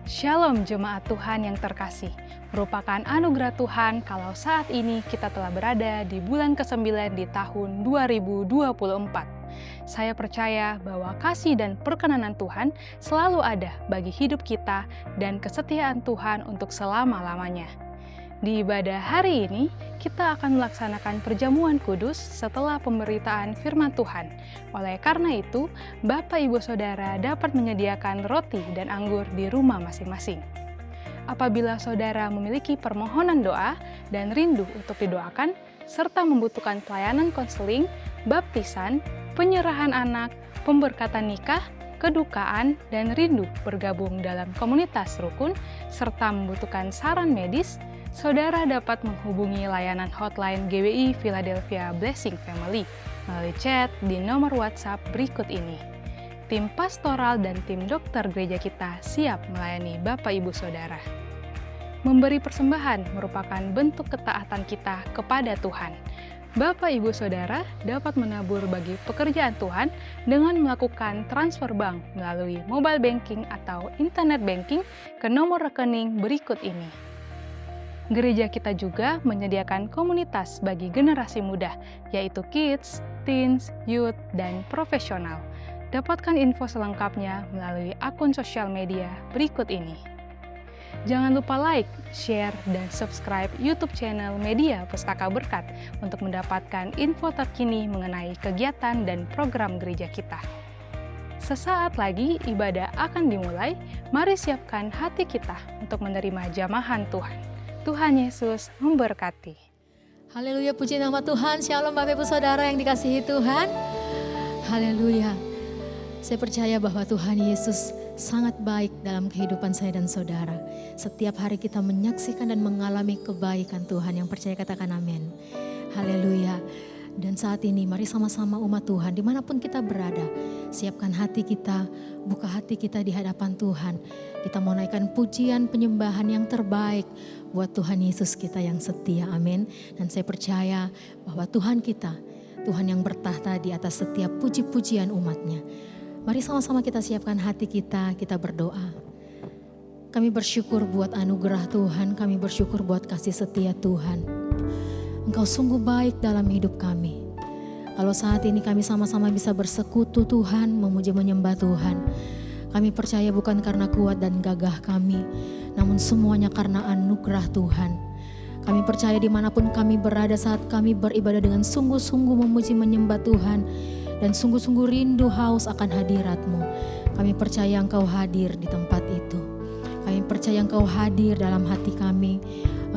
Shalom jemaat Tuhan yang terkasih. Merupakan anugerah Tuhan kalau saat ini kita telah berada di bulan ke-9 di tahun 2024. Saya percaya bahwa kasih dan perkenanan Tuhan selalu ada bagi hidup kita dan kesetiaan Tuhan untuk selama-lamanya. Di ibadah hari ini, kita akan melaksanakan perjamuan kudus setelah pemberitaan firman Tuhan. Oleh karena itu, Bapak Ibu Saudara dapat menyediakan roti dan anggur di rumah masing-masing. Apabila saudara memiliki permohonan doa dan rindu untuk didoakan, serta membutuhkan pelayanan konseling, baptisan, penyerahan anak, pemberkatan nikah, kedukaan, dan rindu bergabung dalam komunitas rukun, serta membutuhkan saran medis, saudara dapat menghubungi layanan hotline GWI Philadelphia Blessing Family melalui chat di nomor WhatsApp berikut ini. Tim pastoral dan tim dokter gereja kita siap melayani Bapak Ibu Saudara. Memberi persembahan merupakan bentuk ketaatan kita kepada Tuhan. Bapak Ibu Saudara dapat menabur bagi pekerjaan Tuhan dengan melakukan transfer bank melalui mobile banking atau internet banking ke nomor rekening berikut ini. Gereja kita juga menyediakan komunitas bagi generasi muda, yaitu kids, teens, youth, dan profesional. Dapatkan info selengkapnya melalui akun sosial media berikut ini. Jangan lupa like, share, dan subscribe YouTube channel Media Pustaka Berkat untuk mendapatkan info terkini mengenai kegiatan dan program gereja kita. Sesaat lagi ibadah akan dimulai, mari siapkan hati kita untuk menerima jamahan Tuhan. Tuhan Yesus memberkati. Haleluya, puji nama Tuhan. Shalom Bapak Ibu Saudara yang dikasihi Tuhan. Haleluya. Saya percaya bahwa Tuhan Yesus sangat baik dalam kehidupan saya dan saudara. Setiap hari kita menyaksikan dan mengalami kebaikan Tuhan. Yang percaya katakan amin. Haleluya. Dan saat ini mari sama-sama umat Tuhan dimanapun kita berada. Siapkan hati kita, buka hati kita di hadapan Tuhan. Kita mau naikkan pujian penyembahan yang terbaik buat Tuhan Yesus kita yang setia, amin. Dan saya percaya bahwa Tuhan kita, Tuhan yang bertahta di atas setiap puji-pujian umatnya. Mari sama-sama kita siapkan hati kita berdoa. Kami bersyukur buat anugerah Tuhan, kami bersyukur buat kasih setia Tuhan. Engkau sungguh baik dalam hidup kami. Kalau saat ini kami sama-sama bisa bersekutu Tuhan, memuji menyembah Tuhan. Kami percaya bukan karena kuat dan gagah kami, namun semuanya karena anugerah Tuhan. Kami percaya dimanapun kami berada saat kami beribadah dengan sungguh-sungguh memuji menyembah Tuhan. Dan sungguh-sungguh rindu haus akan hadirat-Mu. Kami percaya Engkau hadir di tempat itu. Kami percaya Engkau hadir dalam hati kami.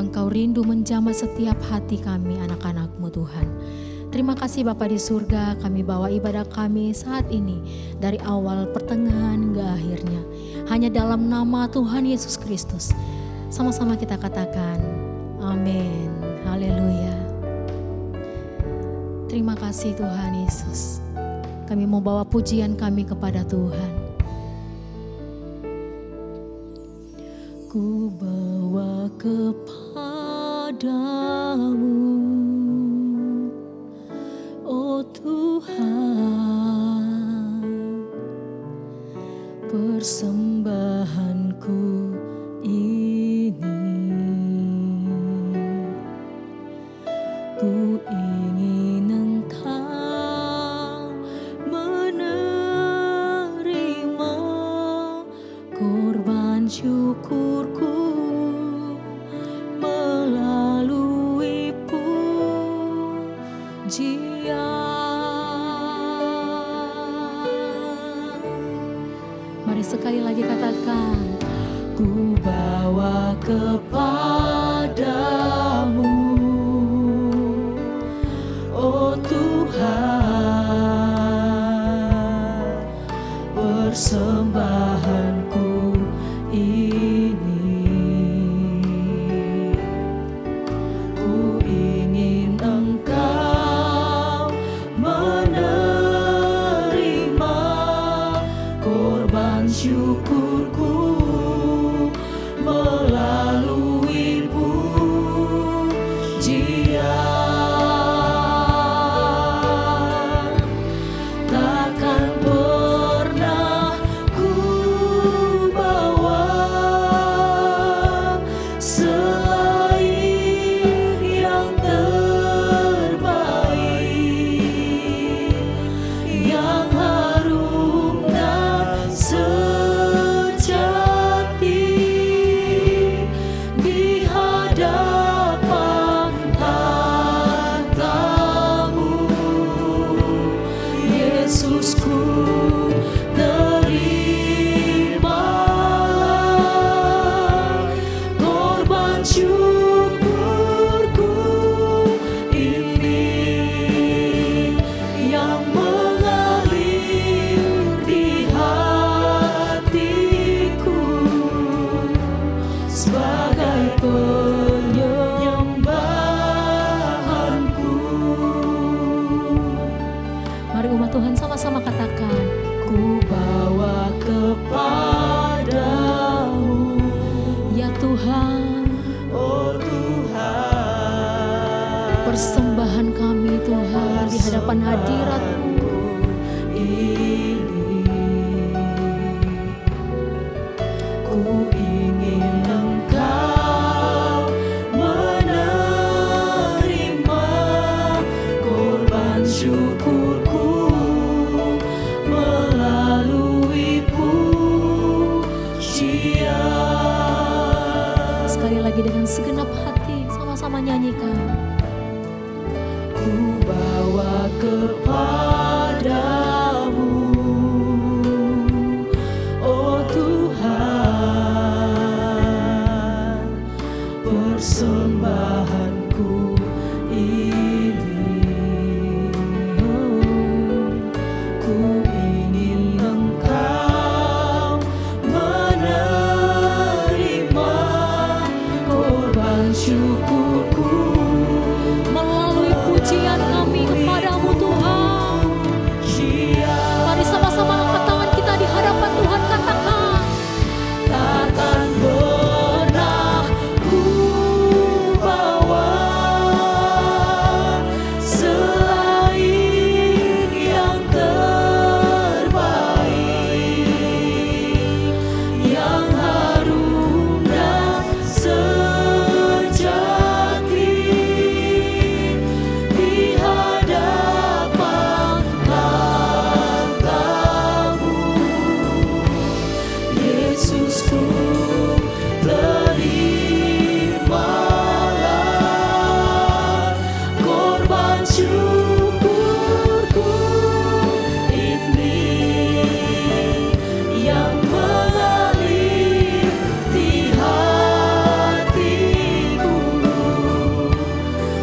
Engkau rindu menjamah setiap hati kami anak-anak-Mu Tuhan. Terima kasih Bapa di surga, kami bawa ibadah kami saat ini dari awal pertengahan hingga akhirnya. Hanya dalam nama Tuhan Yesus Kristus. Sama-sama kita katakan, amin. Haleluya. Terima kasih Tuhan Yesus. Kami mau bawa pujian kami kepada Tuhan. Ku bawa kepadamu, oh Tuhan, persembahanku ini. Ku ingin Engkau menerima korban syukurku melalui pujian. Mari sekali lagi katakan, ku bawa kepadamu, oh Tuhan, persembahanku ini. Ku ingin Engkau menerima korban syukurku melalui penyembahanku. Mari umat Tuhan sama-sama katakan, ku bawa kepadamu ya Tuhan. Oh Tuhan, Persembahan kami Tuhan di hadapan hadirat-Mu. ku ingin Engkau menerima korban syukurku melalui pujian. Sekali lagi dengan segenap hati sama-sama nyanyikan. Ku bawa kepadamu, oh Tuhan, persembahanku ini. Oh, ku ingin Engkau menerima korban syukurku Melalui pujian kami kepadamu Tuhan. Mari sama-sama angkat tangan kita di hadapan Tuhan, katakan, takkan pernah ku bawa selain yang terbaik, yang harum dan sejati di hadapan tatamu. Yesusku, terimalah korban syukurku ini yang mengalir di hatiku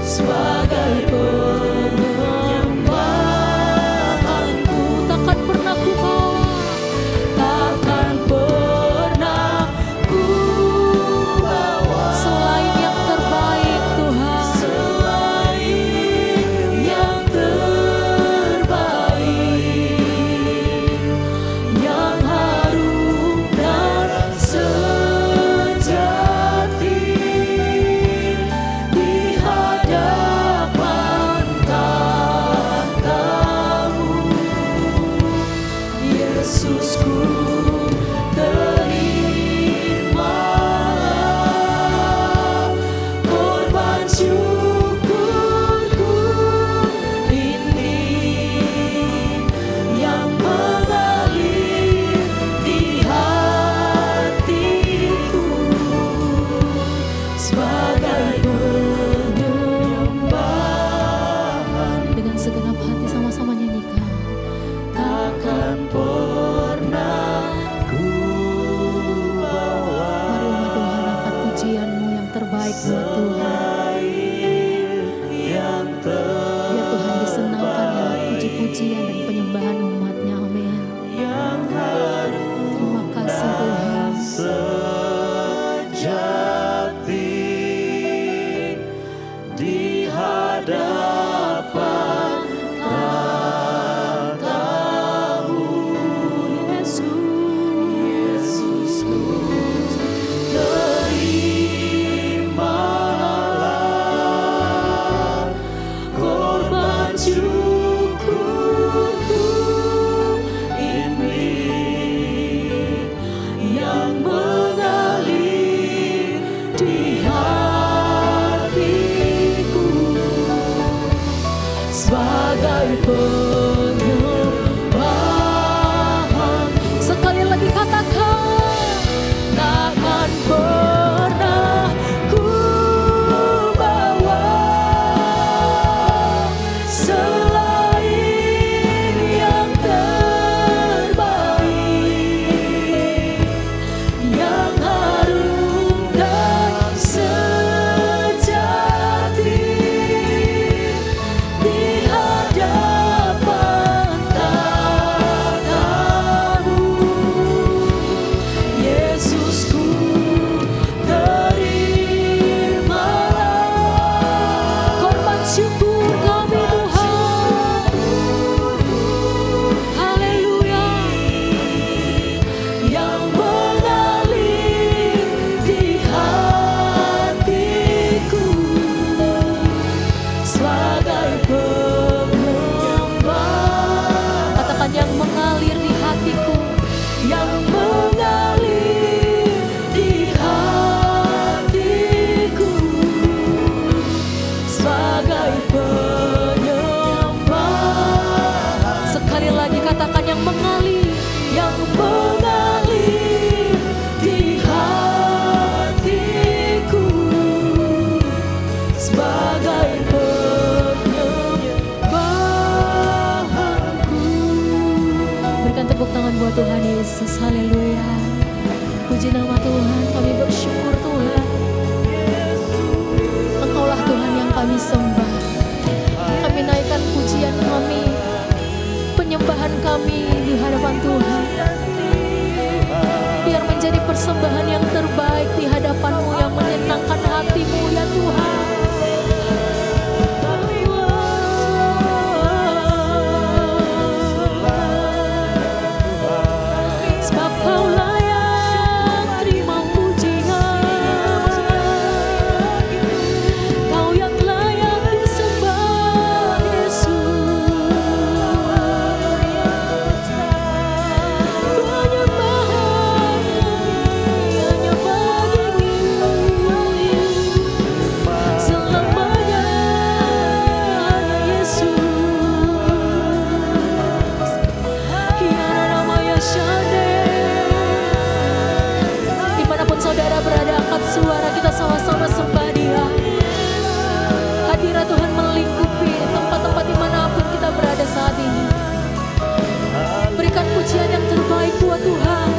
sebagai penyembahanku. takkan pernah ku bawa Takkan pernah ku bawa selain yang terbaik Tuhan. selain yang terbaik, yang harum dan sejati di hadapan tatamu. Yesusku, terimalah korban syukurku ini yang mengalir di hatiku sebagai penyembahan. Dengan segenap hati sama-sama nyanyikan. Takkan pernah ku bawa Mari umat Tuhan angkat pujian-Mu yang terbaik buat Tuhan. yang Biar Tuhan disenangkan lewat puji-pujian dan penyembahan umat-Nya. Amin. Terima kasih Tuhan. sejati di hadapan tatamu. Yesusku, terimalah korban syukurku ini yang mengalir di hatiku sebagai penyembahan. Sekali lagi katakan, Takkan pernah ku bawa selain yang terbaik, yang harum dan sejati di hadapan tatamu. Yesusku, terimalah Yesus, haleluya. Puji nama Tuhan, kami bersyukur Tuhan. Engkaulah Tuhan yang kami sembah. Kami naikkan pujian kami, penyembahan kami di hadapan Tuhan. Biar menjadi persembahan yang terbaik di hadapan-Mu yang menyenangkan hati-Mu ya Tuhan. Sebab Kau layak terima pujian, Kau yang layak disembah Yesus. Penyembahan kami hanya bagi-Mu selamanya Yesus. Ya namanya Shade. Dimanapun saudara berada, angkat suara kita sama-sama sembah Dia. Hadirat Tuhan melingkupi tempat-tempat dimanapun kita berada saat ini. Berikan pujian yang terbaik buat Tuhan.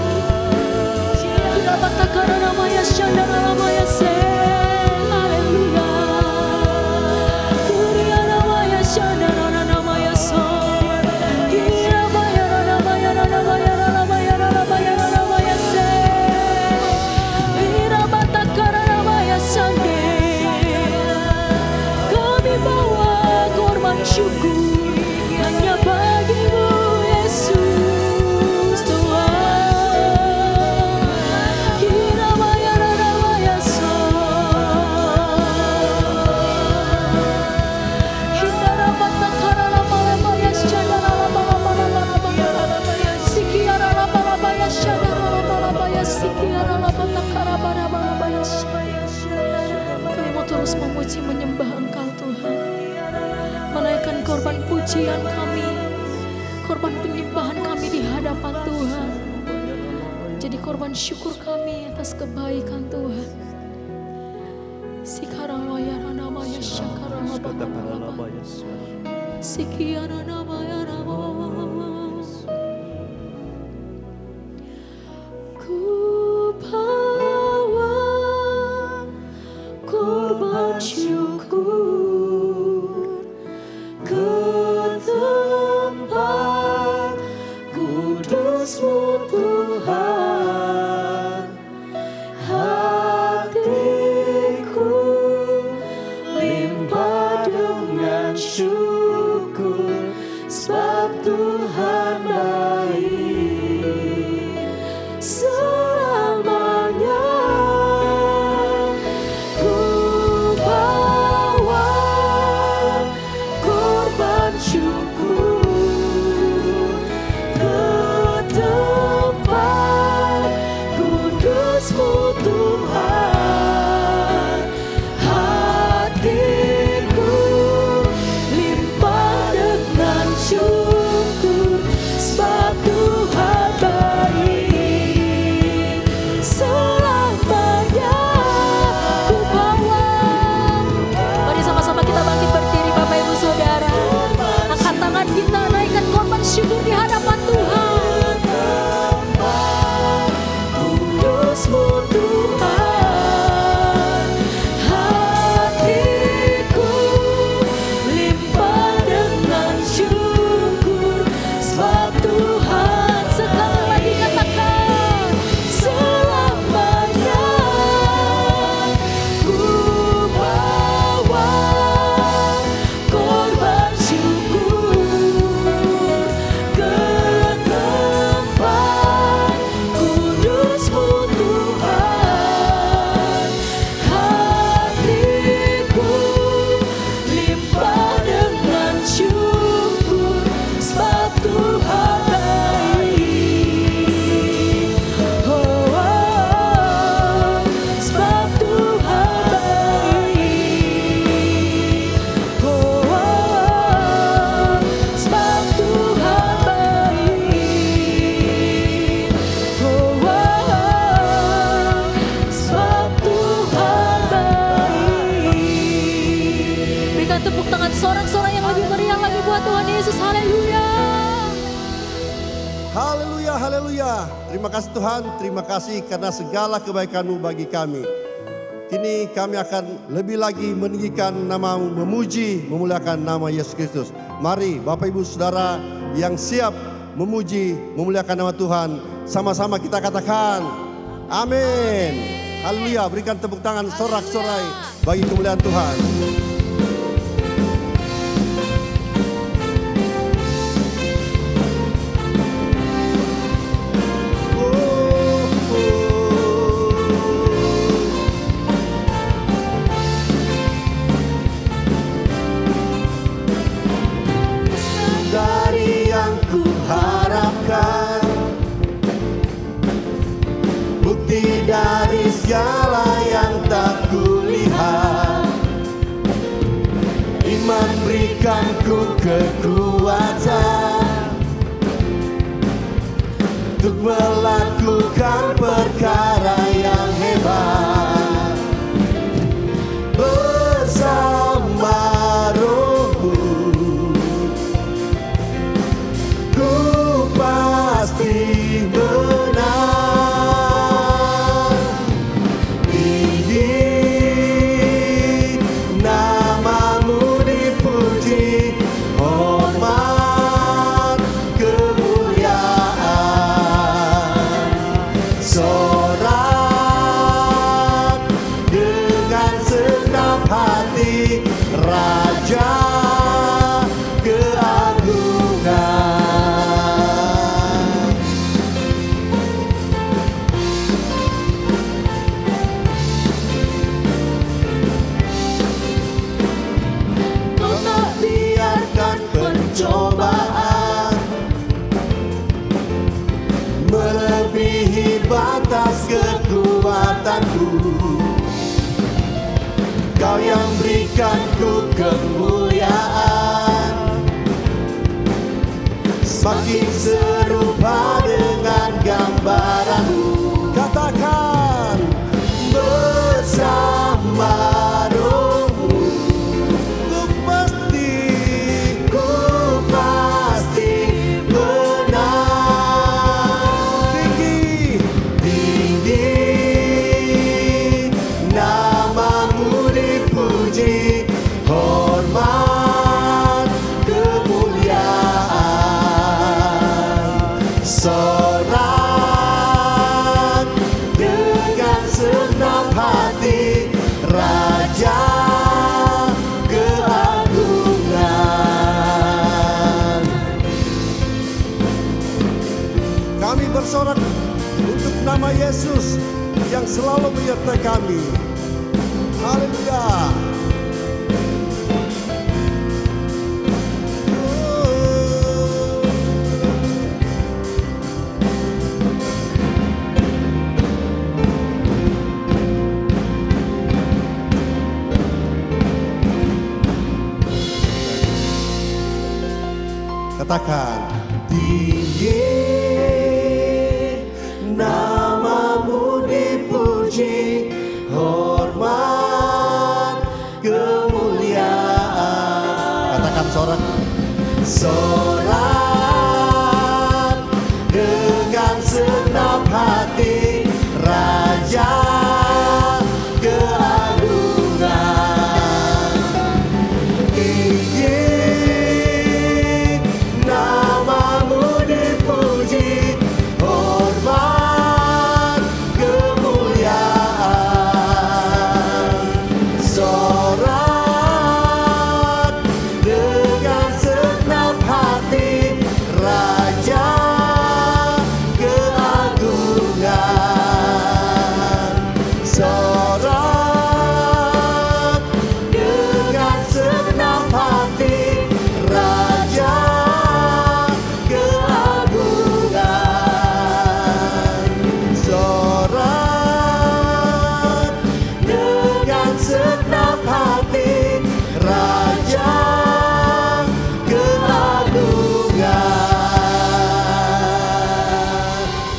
Kita batakara namanya Shanda namanya Se. Haleluya. Kuria namanya Shanda namanya So. Ira bayara namanya Se. Ira batakara namanya Sande. Kami bawa korban syukur hanya bagi-Mu Yesus Tuhan. Ira bayara namanya So. Ira batakara namanya Shanda namanya Sikiara namanya Shanda namanya Sikiara batakara namanya Kami mau terus memuji menyembah Engkau Tuhan. Menaikkan korban pujian kami, korban penyembahan kami di hadapan Tuhan. Jadi korban syukur kami atas kebaikan Tuhan. Sikaraya namanya Syakara namanya Sikiara namanya Ku bawa korban syukur ke tempat kudus-Mu Tuhan. Hatiku limpah dengan syukur, sebab Tuhan baik selamanya. Ku bawa korban syukur ke tempat kudus-Mu Tuhan. Hatiku limpah dengan syukur, sebab Tuhan baik selamanya. Ku bawa. Mari sama-sama kita bangkit berdiri Bapak Ibu Saudara. Angkat tangan kita, naikkan korban syukur di hadapan Tuhan. Kudus-Mu Tuhan. Haleluya, haleluya. Terima kasih Tuhan, terima kasih karena segala kebaikan-Mu bagi kami. Kini kami akan lebih lagi meninggikan nama-Mu, memuji, memuliakan nama Yesus Kristus. Mari Bapak Ibu Saudara yang siap memuji, memuliakan nama Tuhan, sama-sama kita katakan amin. Haleluya, berikan tepuk tangan sorak-sorai bagi kemuliaan Tuhan. Dari yang ku harapkan, bukti dari segala yang tak kulihat, iman berikan ku kekuatan untuk melakukan perkara yang hebat. Bersama Roh-Mu ku pasti menang. Tinggi nama-Mu dipuji, hormat kemuliaan. Sorak dengan senang hati, Raja keagungan. Kau tak biarkan pencobaan melebihi batas kekuatanku. Kau yang berikan ku kemuliaan, semakin serupa dengan gambaran-Mu. Katakan bersama Roh-Mu ku pasti menang. Tinggi, tinggi nama-Mu dipuji, hormat kemuliaan. Sorak dengan senang hati, Raja keagungan. Kami bersorak untuk nama Yesus yang selalu menyertai kami. Haleluya. Katakan tinggi nama-Mu dipuji, hormat kemuliaan. Katakan sorak, sorak dengan senang hati, Raja keagungan. Tinggi nama-Mu dipuji, hormat kemuliaan. Sorak dengan senang hati, Raja keagungan. Sorak dengan senang hati, Raja keagungan. Sorak dengan senang hati, Raja keagungan.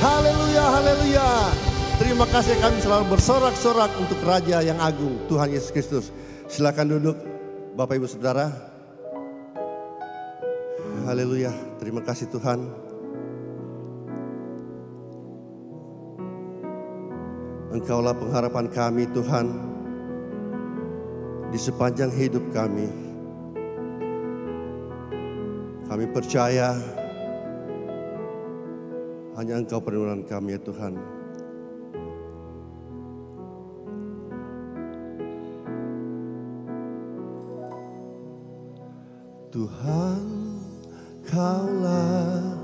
Haleluya, haleluya. Terima kasih, kami selalu bersorak-sorak untuk Raja yang agung, Tuhan Yesus Kristus. Silakan duduk Bapak Ibu Saudara. Haleluya, terima kasih Tuhan. Engkaulah pengharapan kami Tuhan di sepanjang hidup kami. Kami percaya hanya Engkau perlindungan kami ya Tuhan. Tuhan, Kaulah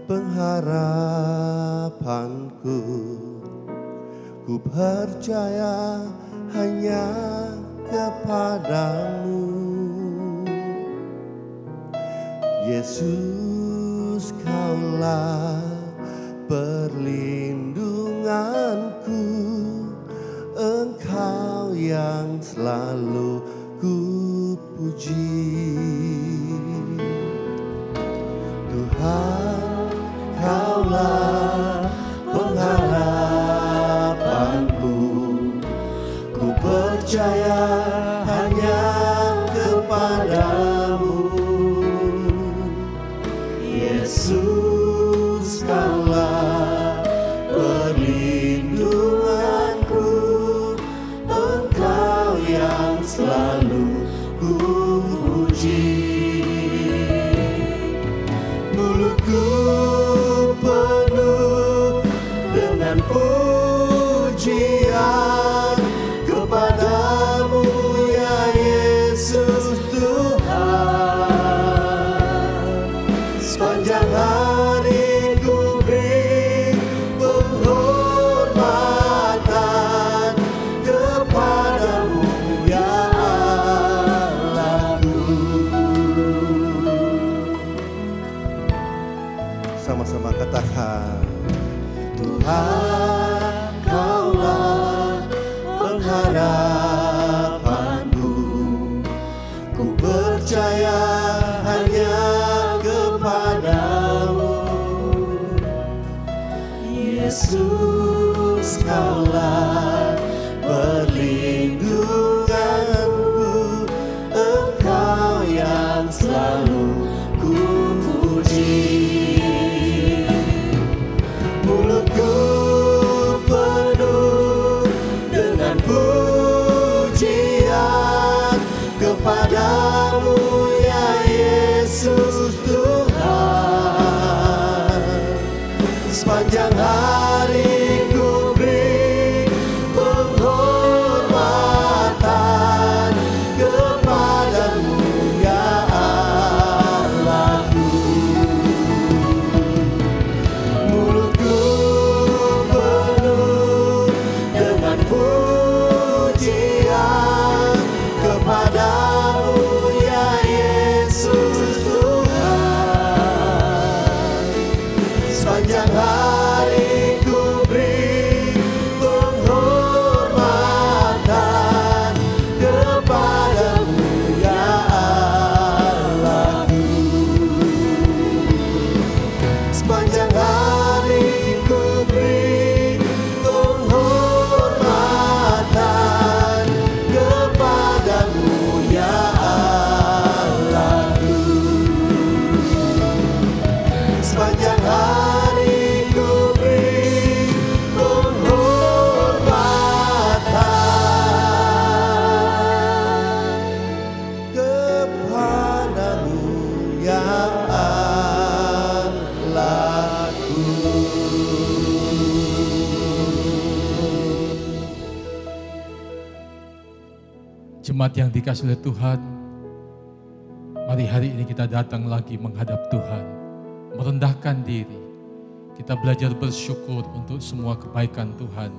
pengharapanku. Ku percaya hanya kepadamu. Yesus, Kaulah perlindunganku. Engkau yang selalu ku puji. Tuhan, Kaulah pengharapanku. Ku percaya hanya kepadamu. Yesus, Kaulah perlindunganku. Engkau yang selalu ku puji. Mulutku penuh dengan pujian kepadamu ya Yesus Tuhan. Sepanjang hari ku beri penghormatan kepadamu ya Allahku. Sama-sama katakan, Tuhan, Kaulah pengharapanku. Ku percaya hanya kepadamu. Yesus, Kaulah perlindunganku. Engkau yang selalu ku puji. Mulutku penuh dengan pujian kepadamu ya Yesus Tuhan. Sepanjang hari ku beri penghormatan kepadamu ya Allahku. Mulutku penuh dengan pujian kepadamu ya Yesus Tuhan. Sepanjang hari ku beri penghormatan kepadamu ya Allahku. Sepanjang hari ku beri penghormatan kepadamu ya Allahku. Sepanjang hari ku beri penghormatan kepadamu ya Allahku. Jemaat yang dikasihi oleh Tuhan, mari hari ini kita datang lagi menghadap Tuhan, merendahkan diri. Kita belajar bersyukur untuk semua kebaikan Tuhan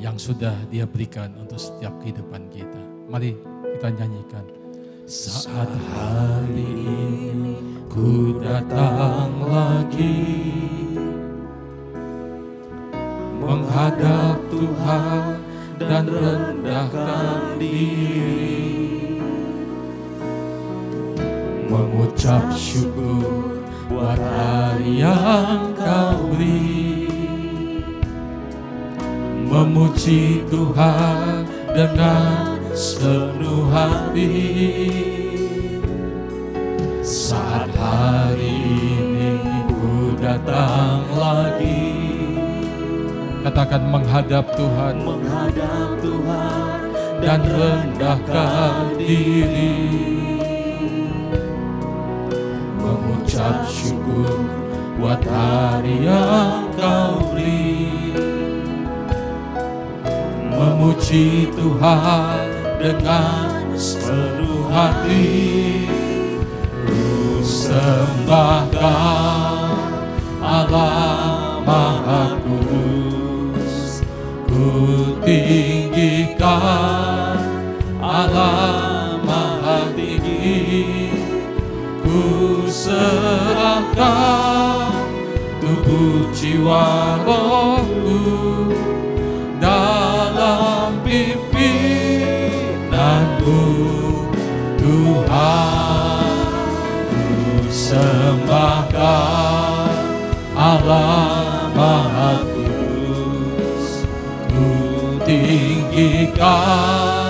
yang sudah Dia berikan untuk setiap kehidupan kita. Mari kita nyanyikan. Saat hari ini ku datang lagi menghadap Tuhan dan rendahkan diri, mengucap syukur buat hari yang Kau beri, memuji Tuhan dengan sepenuh hati. Saat hari ini ku datang lagi Katakan menghadap Tuhan menghadap Tuhan dan rendahkan diri, mengucap syukur buat hari yang Kau beri, memuji Tuhan dengan sepenuh hati. Ku sembahkan Allah Maha Kudus, ku tinggikan Allah Maha Tinggi, ku serahkan tubuh jiwa rohku dalam pimpinanmu Tuhan. Ku sembahkan Allah Maha Kudus, ku tinggikan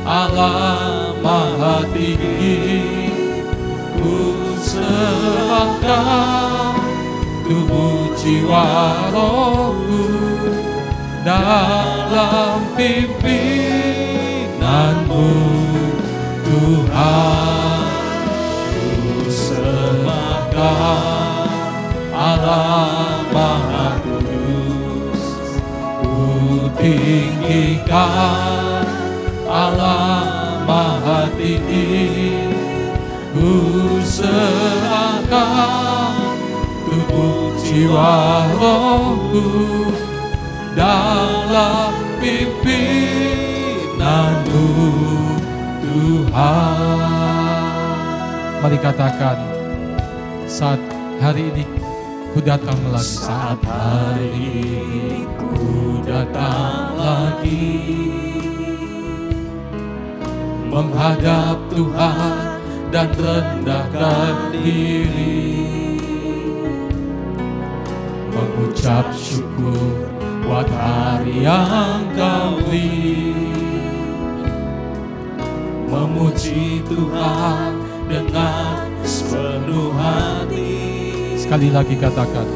Allah Maha Tinggi, ku serahkan tubuh jiwa rohku dalam pimpinanmu Tuhan. Ku sembahkan Allah Maha Kudus, ku tinggikan Allah Maha Tinggi, ku serahkan tubuh jiwa rohku dalam pimpinanmu Tuhan. Mari katakan, saat hari ini ku datang lagi. Saat hari ini ku datang lagi, menghadap Tuhan dan rendahkan diri, mengucap syukur buat hari yang Kau beri, memuji Tuhan dengan sepenuh hati. Sekali lagi katakan,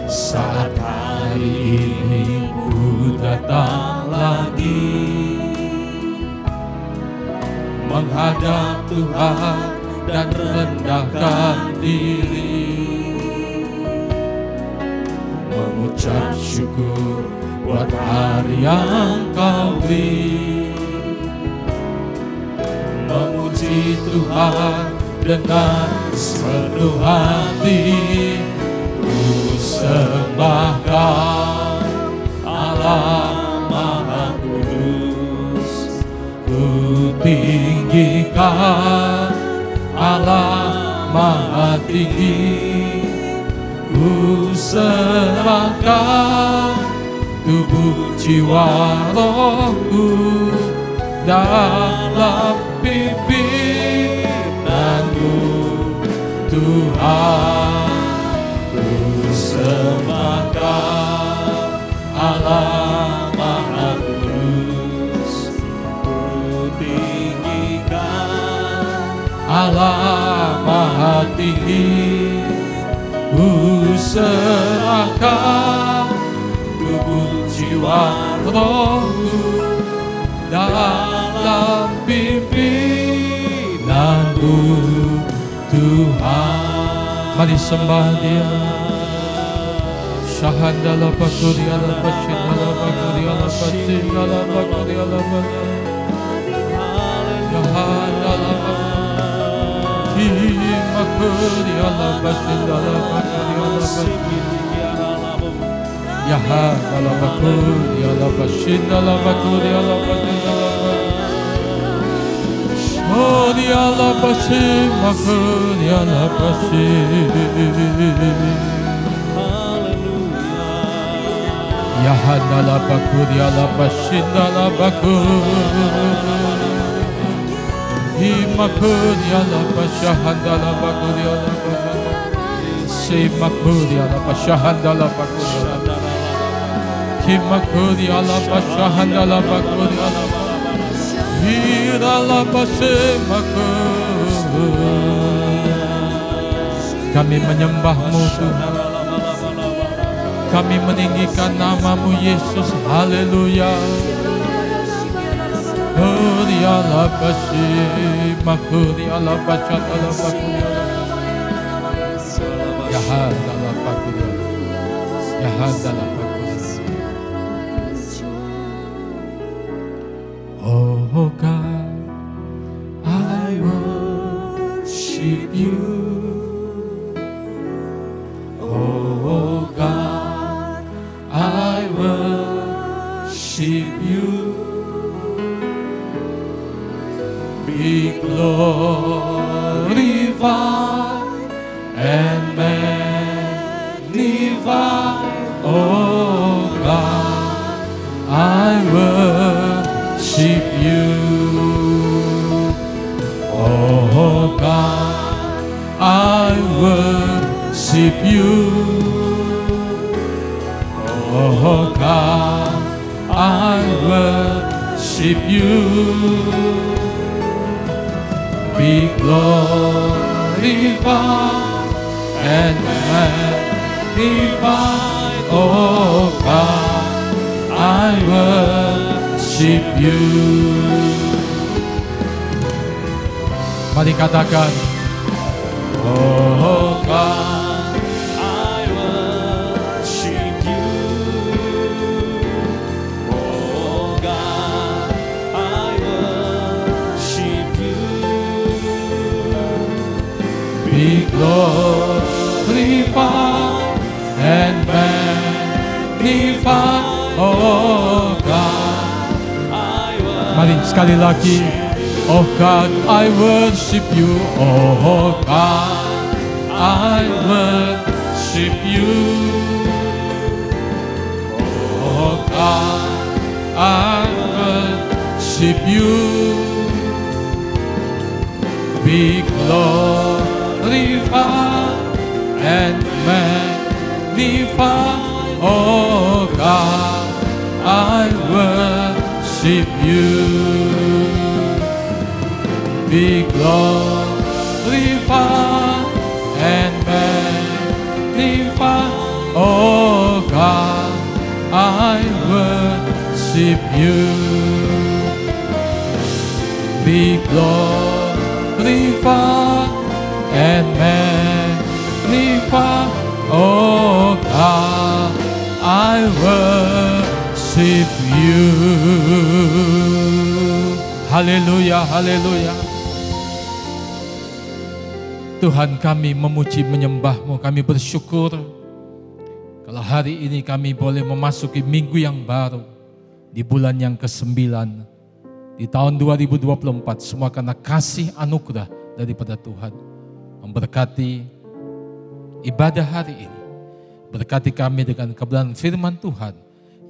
saat hari ini ku datang lagi, menghadap Tuhan dan rendahkan diri, mengucap syukur buat hari yang Kau beri, memuji Tuhan dengan sepenuh hati. Ku sembahkan Allah Maha Kudus, ku tinggikan Allah Maha Tinggi, ku serahkan tubuh jiwa rohku dalam pimpinanmu Tuhan. Ku sembahkan Allah Maha Kudus, ku tinggikan Allah Maha Tinggi, ku serahkan tubuh jiwa rohku dalam pimpinanmu Tuhan. Mari sembah Dia. Shahandala bakuri ala bashindala bakuri ala bashindala bakuri ala bashindala Yahandala bakuri ala bashindala bakuri ala bashindala Yahandala bakuri ala bashindala bakuri ala bashindala Shodi ala bashim bakuri ala bashim Yahandala bakuri ala bashindala bakuri Himakuri ala bashahandala bakuri ala Simakuri ala bashahandala bakuri ala Himakuri ala bashahandala bakuri ala Hirala basimakuri. Kami menyembah-Mu Tuhan, Kami meninggikan nama-Mu Yesus. Haleluya. Kuri ala kasih, makuri ala bacat ala bakuri ala. Ya hadala bakuri. Ya hadala bakuri. Oh God, I worship you. Oh God, I worship you. Be glorified and magnified, oh God, I worship you. Oh God, I worship you. Oh God, I worship you. Be glorified and magnified, oh God, I worship you. Mari katakan, oh God, I worship you. Oh God, I worship you. be glorified and magnified, oh God. Mari sekali lagi. Oh God, I worship you. Oh God, I worship you. Oh God, I worship you. Be glorified and magnified, oh God, I worship you. Be glorified and magnified, oh God, I worship you. Be glorified and magnified, oh God, I worship you. Haleluya, haleluya. Tuhan, kami memuji menyembah-Mu, kami bersyukur kalau hari ini kami boleh memasuki minggu yang baru di bulan yang ke-9 di tahun 2024, semua karena kasih anugerah daripada Tuhan memberkati ibadah hari ini. Berkati kami dengan kebenaran firman Tuhan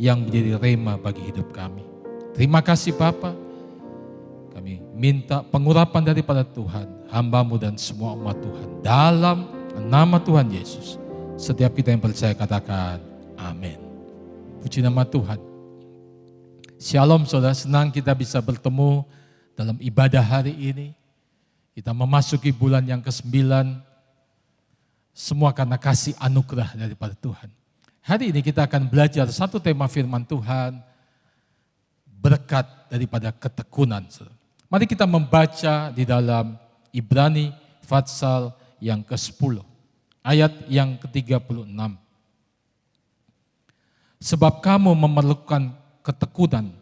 yang menjadi rema bagi hidup kami. Terima kasih Bapa. Kami minta pengurapan daripada Tuhan, hamba-Mu dan semua umat Tuhan. Dalam nama Tuhan Yesus, setiap kita yang percaya katakan amin. Puji nama Tuhan. Shalom saudara, senang kita bisa bertemu dalam ibadah hari ini. Kita memasuki bulan yang ke-9, semua karena kasih anugerah daripada Tuhan. Hari ini kita akan belajar satu tema firman Tuhan, berkat daripada ketekunan. Mari kita membaca di dalam Ibrani Fatsal yang ke-10, ayat yang ke-36. Sebab kamu memerlukan ketekunan,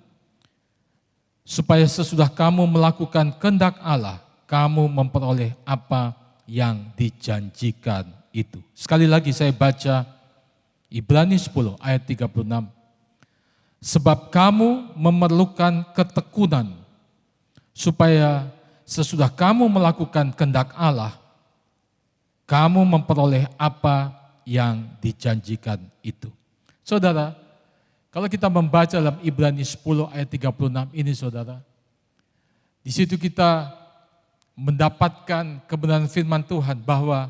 supaya sesudah kamu melakukan kehendak Allah, kamu memperoleh apa yang dijanjikan itu. Sekali lagi saya baca Ibrani 10 ayat 36. Sebab kamu memerlukan ketekunan, supaya sesudah kamu melakukan kehendak Allah, kamu memperoleh apa yang dijanjikan itu. Saudara, kalau kita membaca dalam Ibrani 10 ayat 36 ini saudara, di situ kita mendapatkan kebenaran firman Tuhan bahwa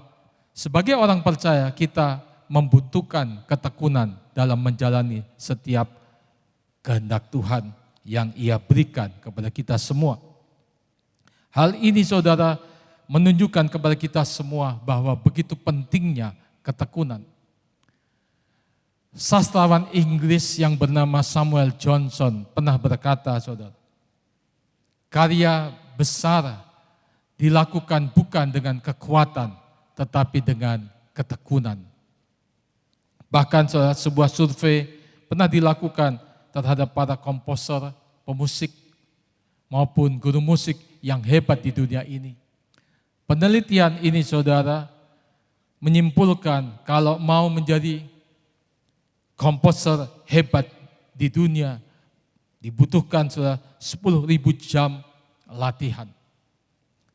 sebagai orang percaya kita membutuhkan ketekunan dalam menjalani setiap kehendak Tuhan yang Ia berikan kepada kita semua. Hal ini saudara menunjukkan kepada kita semua bahwa begitu pentingnya ketekunan. Sastrawan Inggris yang bernama Samuel Johnson pernah berkata, saudara, karya besar dilakukan bukan dengan kekuatan, tetapi dengan ketekunan. Bahkan saudara, sebuah survei pernah dilakukan terhadap para komposer, pemusik, maupun guru musik yang hebat di dunia ini. Penelitian ini saudara menyimpulkan kalau mau menjadi komposer hebat di dunia dibutuhkan saudara 10.000 jam latihan.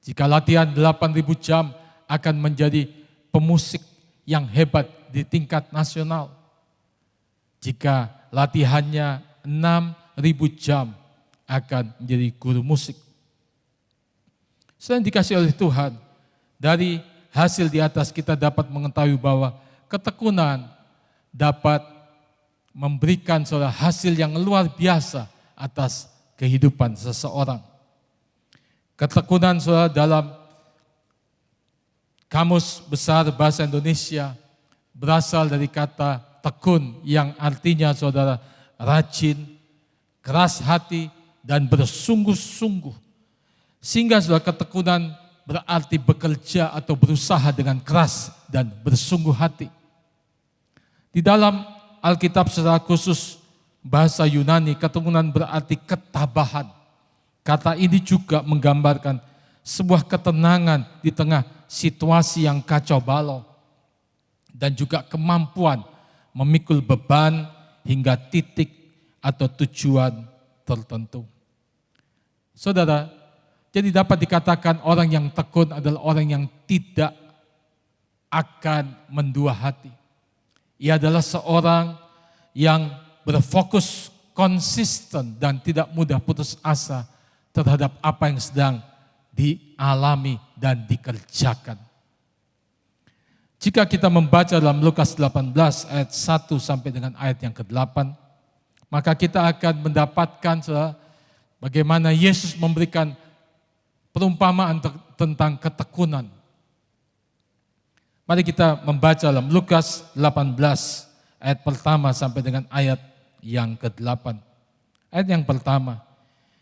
Jika latihan 8.000 jam akan menjadi pemusik yang hebat di tingkat nasional. Jika latihannya 6.000 jam akan menjadi guru musik. Selain dikasih oleh Tuhan, dari hasil di atas kita dapat mengetahui bahwa ketekunan dapat memberikan saudara hasil yang luar biasa atas kehidupan seseorang. Ketekunan saudara dalam Kamus Besar Bahasa Indonesia berasal dari kata tekun yang artinya saudara rajin, keras hati, dan bersungguh-sungguh. Sehingga saudara ketekunan berarti bekerja atau berusaha dengan keras dan bersungguh hati. Di dalam Alkitab secara khusus bahasa Yunani, ketekunan berarti ketabahan. Kata ini juga menggambarkan sebuah ketenangan di tengah situasi yang kacau balau dan juga kemampuan memikul beban hingga titik atau tujuan tertentu. Saudara, jadi dapat dikatakan orang yang tekun adalah orang yang tidak akan mendua hati. Ia adalah seorang yang berfokus konsisten dan tidak mudah putus asa terhadap apa yang sedang dialami dan dikerjakan. Jika kita membaca dalam Lukas 18 ayat 1 sampai dengan ayat yang ke-8, maka kita akan mendapatkan bagaimana Yesus memberikan perumpamaan tentang ketekunan. Mari kita membaca dalam Lukas 18 ayat pertama sampai dengan ayat yang ke-8. Ayat yang pertama,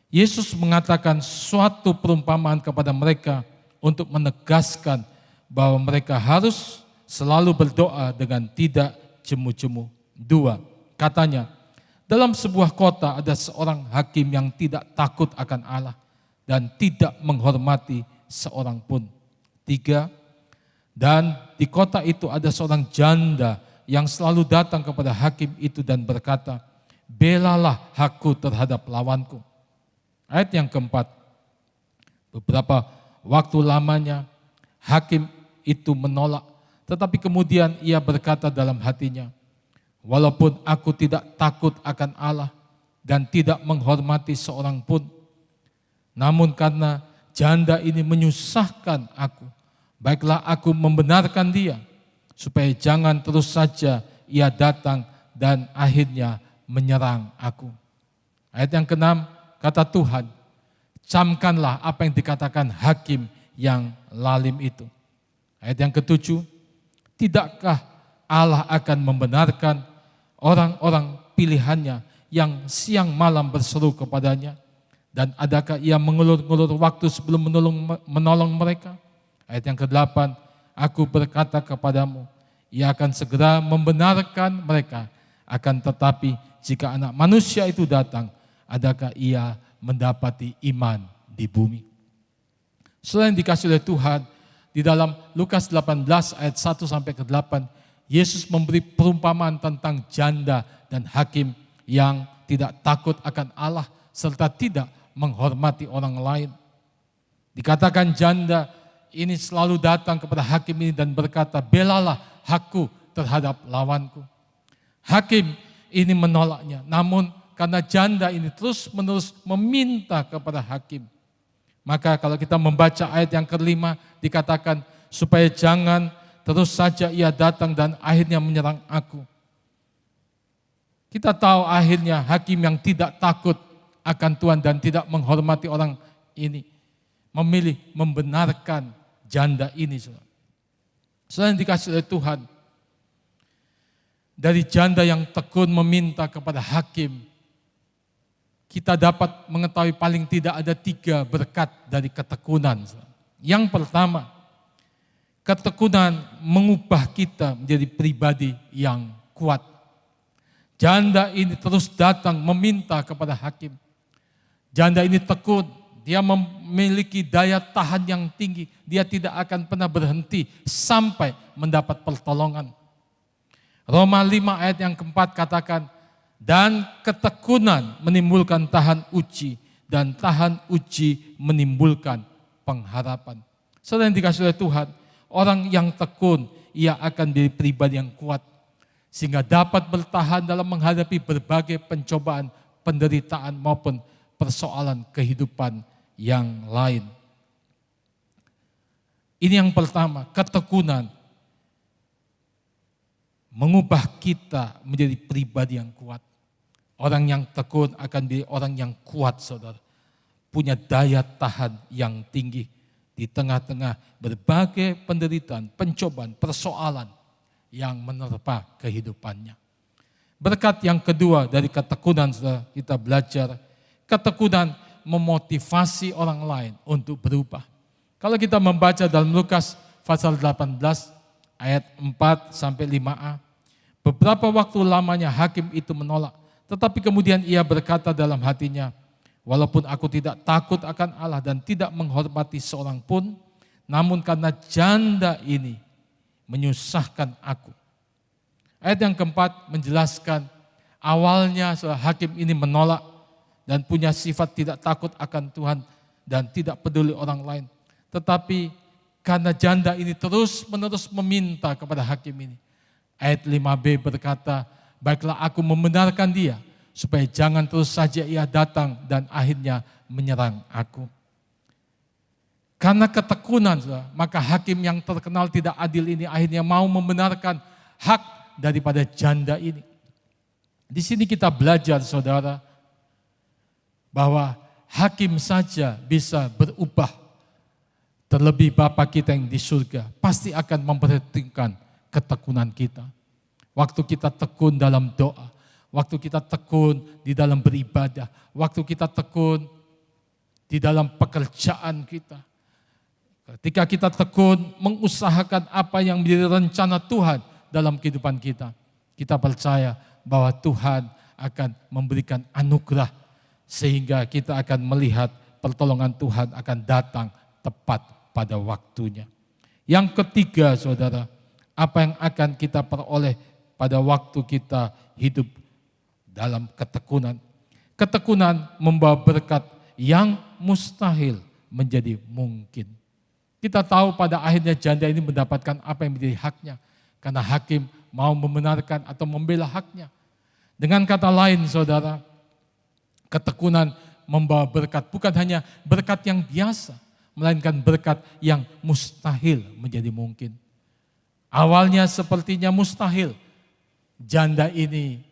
Yesus mengatakan suatu perumpamaan kepada mereka untuk menegaskan bahwa mereka harus selalu berdoa dengan tidak jemu-jemu. 2, katanya, dalam sebuah kota ada seorang hakim yang tidak takut akan Allah dan tidak menghormati seorang pun. 3, dan di kota itu ada seorang janda yang selalu datang kepada hakim itu dan berkata, belalah aku terhadap lawanku. Ayat yang keempat, beberapa waktu lamanya hakim itu menolak, tetapi kemudian ia berkata dalam hatinya, walaupun aku tidak takut akan Allah dan tidak menghormati seorang pun, namun karena janda ini menyusahkan aku, baiklah aku membenarkan dia, supaya jangan terus saja ia datang dan akhirnya menyerang aku. Ayat yang ke-6, kata Tuhan, camkanlah apa yang dikatakan hakim yang lalim itu. Ayat yang ke-7, tidakkah Allah akan membenarkan orang-orang pilihannya yang siang malam berseru kepadanya? Dan adakah ia mengulur-ngulur waktu sebelum menolong mereka? Ayat yang ke-8, aku berkata kepadamu, ia akan segera membenarkan mereka. Akan tetapi jika anak manusia itu datang, adakah ia mendapati iman di bumi? Selain dikasih oleh Tuhan, di dalam Lukas 18 ayat 1 sampai ke 8, Yesus memberi perumpamaan tentang janda dan hakim yang tidak takut akan Allah serta tidak menghormati orang lain. Dikatakan janda ini selalu datang kepada hakim ini dan berkata, belalah aku terhadap lawanku. Hakim ini menolaknya, namun karena janda ini terus-menerus meminta kepada hakim. Maka kalau kita membaca ayat yang ke-5 dikatakan, supaya jangan terus saja ia datang dan akhirnya menyerang aku. Kita tahu akhirnya hakim yang tidak takut akan Tuhan dan tidak menghormati orang ini memilih membenarkan janda ini. Selain dikasih oleh Tuhan, dari janda yang tekun meminta kepada hakim, kita dapat mengetahui paling tidak ada 3 berkat dari ketekunan. Yang pertama, ketekunan mengubah kita menjadi pribadi yang kuat. Janda ini terus datang meminta kepada hakim. Janda ini tekun, dia memiliki daya tahan yang tinggi. Dia tidak akan pernah berhenti sampai mendapat pertolongan. Roma 5 ayat yang keempat katakan, dan ketekunan menimbulkan tahan uji, dan tahan uji menimbulkan pengharapan. Saudara yang dikasihi oleh Tuhan, orang yang tekun, ia akan menjadi pribadi yang kuat, sehingga dapat bertahan dalam menghadapi berbagai pencobaan, penderitaan maupun persoalan kehidupan yang lain. Ini yang pertama, ketekunan mengubah kita menjadi pribadi yang kuat. Orang yang tekun akan menjadi orang yang kuat, saudara. Punya daya tahan yang tinggi di tengah-tengah berbagai penderitaan, pencobaan, persoalan yang menerpa kehidupannya. Berkat yang kedua dari ketekunan, saudara, kita belajar ketekunan memotivasi orang lain untuk berubah. Kalau kita membaca dalam Lukas pasal 18 ayat 4 sampai 5a, beberapa waktu lamanya hakim itu menolak, tetapi kemudian ia berkata dalam hatinya, walaupun aku tidak takut akan Allah dan tidak menghormati seorang pun, namun karena janda ini menyusahkan aku. Ayat yang keempat menjelaskan awalnya hakim ini menolak dan punya sifat tidak takut akan Tuhan dan tidak peduli orang lain. Tetapi karena janda ini terus-menerus meminta kepada hakim ini. Ayat 5b berkata, baiklah aku membenarkan dia, supaya jangan terus saja ia datang dan akhirnya menyerang aku. Karena ketekunan, maka hakim yang terkenal tidak adil ini akhirnya mau membenarkan hak daripada janda ini. Di sini kita belajar, saudara, bahwa hakim saja bisa berubah. Terlebih Bapa kita yang di surga pasti akan memperhatikan ketekunan kita. Waktu kita tekun dalam doa, waktu kita tekun di dalam beribadah, waktu kita tekun di dalam pekerjaan kita. Ketika kita tekun mengusahakan apa yang menjadi rencana Tuhan dalam kehidupan kita, kita percaya bahwa Tuhan akan memberikan anugerah sehingga kita akan melihat pertolongan Tuhan akan datang tepat pada waktunya. Yang ketiga, saudara, apa yang akan kita peroleh pada waktu kita hidup dalam ketekunan. Ketekunan membawa berkat yang mustahil menjadi mungkin. Kita tahu pada akhirnya janda ini mendapatkan apa yang menjadi haknya, karena hakim mau membenarkan atau membela haknya. Dengan kata lain, saudara, ketekunan membawa berkat, bukan hanya berkat yang biasa, melainkan berkat yang mustahil menjadi mungkin. Awalnya sepertinya mustahil, janda ini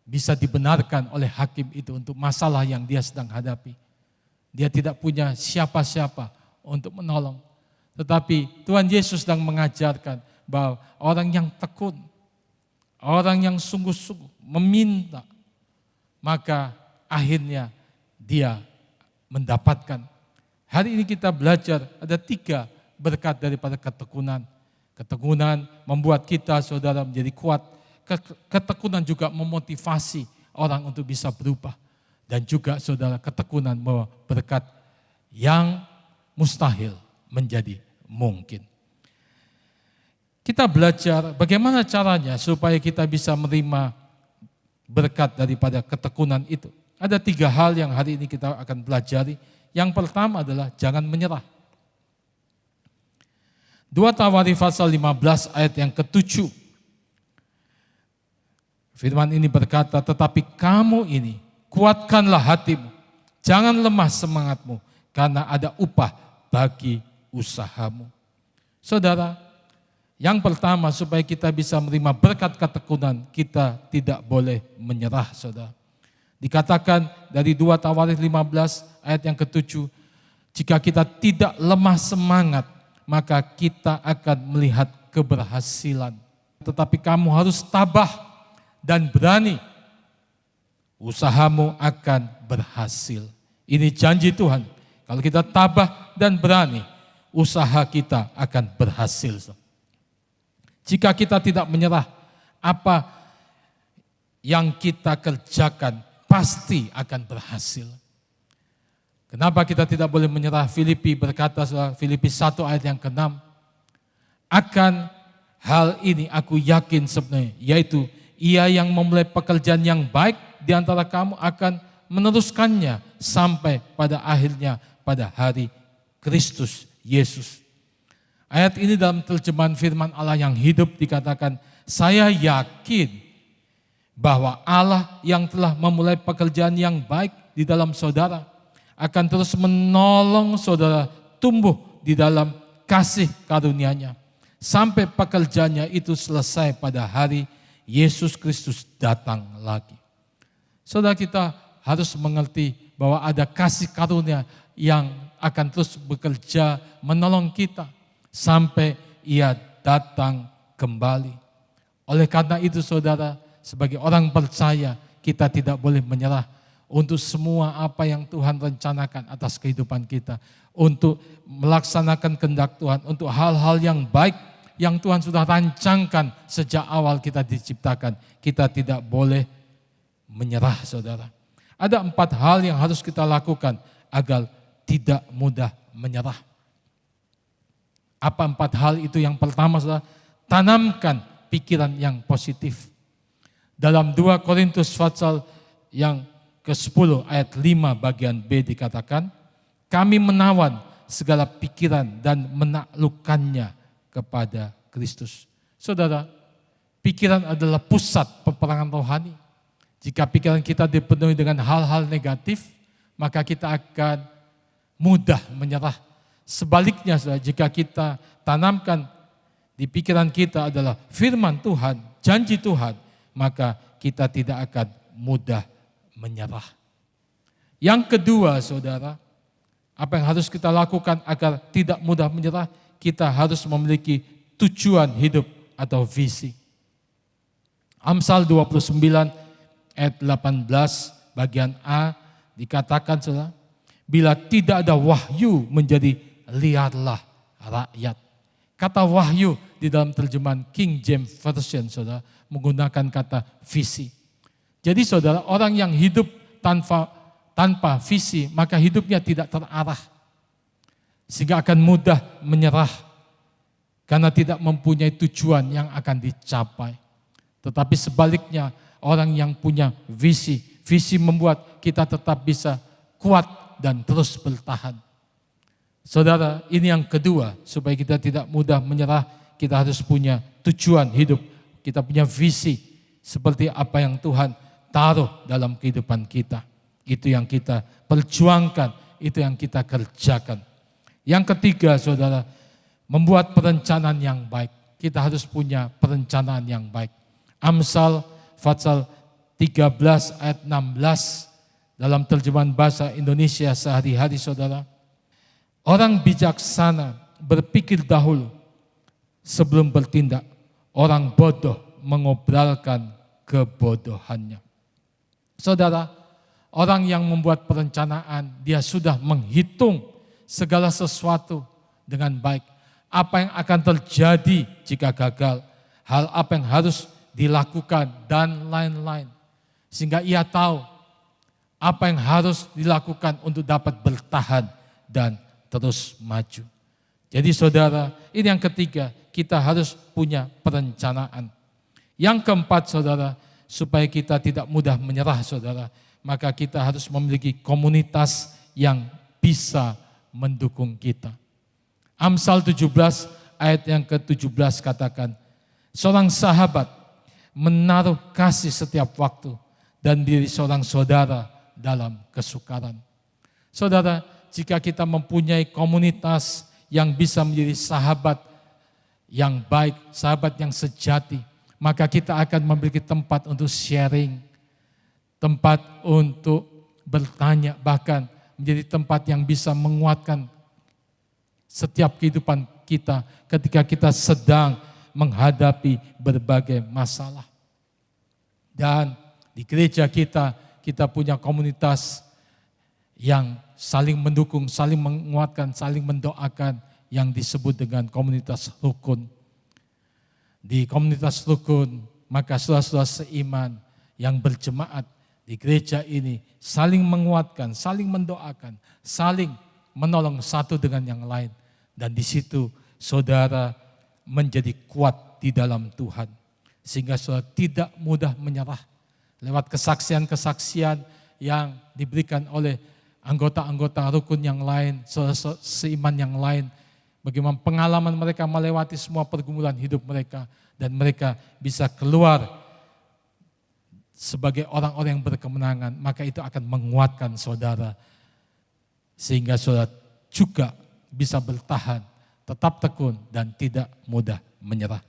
bisa dibenarkan oleh hakim itu untuk masalah yang dia sedang hadapi. Dia tidak punya siapa-siapa untuk menolong. Tetapi Tuhan Yesus sedang mengajarkan bahwa orang yang tekun, orang yang sungguh-sungguh meminta, maka akhirnya dia mendapatkan. Hari ini kita belajar ada 3 berkat daripada ketekunan. Ketekunan membuat kita, saudara, menjadi kuat. Ketekunan juga memotivasi orang untuk bisa berubah. Dan juga, saudara, ketekunan membawa berkat yang mustahil menjadi mungkin. Kita belajar bagaimana caranya supaya kita bisa menerima berkat daripada ketekunan itu. Ada 3 hal yang hari ini kita akan pelajari. Yang pertama adalah jangan menyerah. 2 Tawarikh pasal 15 ayat yang ke-7. Firman ini berkata, tetapi kamu ini kuatkanlah hatimu, jangan lemah semangatmu, karena ada upah bagi usahamu. Saudara, yang pertama supaya kita bisa menerima berkat ketekunan, kita tidak boleh menyerah, saudara. Dikatakan dari 2 Tawarikh 15 ayat yang ke-7, jika kita tidak lemah semangat, maka kita akan melihat keberhasilan. Tetapi kamu harus tabah dan berani, usahamu akan berhasil. Ini janji Tuhan. Kalau kita tabah dan berani, usaha kita akan berhasil. Jika kita tidak menyerah, apa yang kita kerjakan pasti akan berhasil. Kenapa kita tidak boleh menyerah? Filipi berkata, Filipi 1 ayat yang ke-6, akan hal ini aku yakin sebenarnya, yaitu ia yang memulai pekerjaan yang baik di antara kamu akan meneruskannya sampai pada akhirnya pada hari Kristus Yesus. Ayat ini dalam terjemahan firman Allah yang hidup dikatakan, saya yakin bahwa Allah yang telah memulai pekerjaan yang baik di dalam saudara akan terus menolong saudara tumbuh di dalam kasih karunia-Nya sampai pekerjaannya itu selesai pada hari Yesus Kristus datang lagi. Saudara, kita harus mengerti bahwa ada kasih karunia yang akan terus bekerja menolong kita sampai ia datang kembali. Oleh karena itu saudara, sebagai orang percaya kita tidak boleh menyerah untuk semua apa yang Tuhan rencanakan atas kehidupan kita. Untuk melaksanakan kehendak Tuhan, untuk hal-hal yang baik yang Tuhan sudah rancangkan sejak awal kita diciptakan. Kita tidak boleh menyerah saudara. Ada 4 hal yang harus kita lakukan agar tidak mudah menyerah. Apa 4 hal itu? Yang pertama saudara, tanamkan pikiran yang positif. Dalam 2 Korintus pasal yang ke-10 ayat 5 bagian B dikatakan, kami menawan segala pikiran dan menaklukkannya kepada Kristus. Saudara, pikiran adalah pusat peperangan rohani. Jika pikiran kita dipenuhi dengan hal-hal negatif, maka kita akan mudah menyerah. Sebaliknya, saudara, jika kita tanamkan di pikiran kita adalah firman Tuhan, janji Tuhan, maka kita tidak akan mudah menyerah. Yang kedua saudara, apa yang harus kita lakukan agar tidak mudah menyerah? Kita harus memiliki tujuan hidup atau visi. Amsal 29 ayat 18 bagian A dikatakan saudara, bila tidak ada wahyu menjadi liarlah rakyat. Kata wahyu di dalam terjemahan King James Version saudara menggunakan kata visi. Jadi saudara, orang yang hidup tanpa visi, maka hidupnya tidak terarah. Sehingga akan mudah menyerah karena tidak mempunyai tujuan yang akan dicapai. Tetapi sebaliknya, orang yang punya visi membuat kita tetap bisa kuat dan terus bertahan. Saudara, ini yang kedua, supaya kita tidak mudah menyerah, kita harus punya tujuan hidup. Kita punya visi seperti apa yang Tuhan taruh dalam kehidupan kita. Itu yang kita perjuangkan, itu yang kita kerjakan. Yang ketiga saudara, membuat perencanaan yang baik. Kita harus punya perencanaan yang baik. Amsal pasal 13 ayat 16 dalam terjemahan bahasa Indonesia sehari-hari saudara. Orang bijaksana berpikir dahulu sebelum bertindak. Orang bodoh mengobrolkan kebodohannya. Saudara, orang yang membuat perencanaan, dia sudah menghitung segala sesuatu dengan baik. Apa yang akan terjadi jika gagal, hal apa yang harus dilakukan dan lain-lain. Sehingga ia tahu apa yang harus dilakukan untuk dapat bertahan dan terus maju. Jadi saudara, ini yang ketiga, kita harus punya perencanaan. Yang keempat saudara, supaya kita tidak mudah menyerah saudara, maka kita harus memiliki komunitas yang bisa mendukung kita. Amsal 17 ayat yang ke-17 katakan, seorang sahabat menaruh kasih setiap waktu dan diri seorang saudara dalam kesukaran. Saudara, jika kita mempunyai komunitas yang bisa menjadi sahabat yang baik, sahabat yang sejati, maka kita akan memiliki tempat untuk sharing, tempat untuk bertanya, bahkan menjadi tempat yang bisa menguatkan setiap kehidupan kita ketika kita sedang menghadapi berbagai masalah. Dan di gereja kita punya komunitas yang saling mendukung, saling menguatkan, saling mendoakan yang disebut dengan komunitas rukun. Di komunitas rukun, maka saudara-saudara seiman yang berjemaat di gereja ini saling menguatkan, saling mendoakan, saling menolong satu dengan yang lain. Dan di situ saudara menjadi kuat di dalam Tuhan. Sehingga saudara tidak mudah menyerah. Lewat kesaksian-kesaksian yang diberikan oleh anggota-anggota rukun yang lain, seiman yang lain. Bagaimana pengalaman mereka melewati semua pergumulan hidup mereka. Dan mereka bisa keluar sebagai orang-orang yang berkemenangan. Maka itu akan menguatkan saudara. Sehingga saudara juga bisa bertahan, tetap tekun dan tidak mudah menyerah.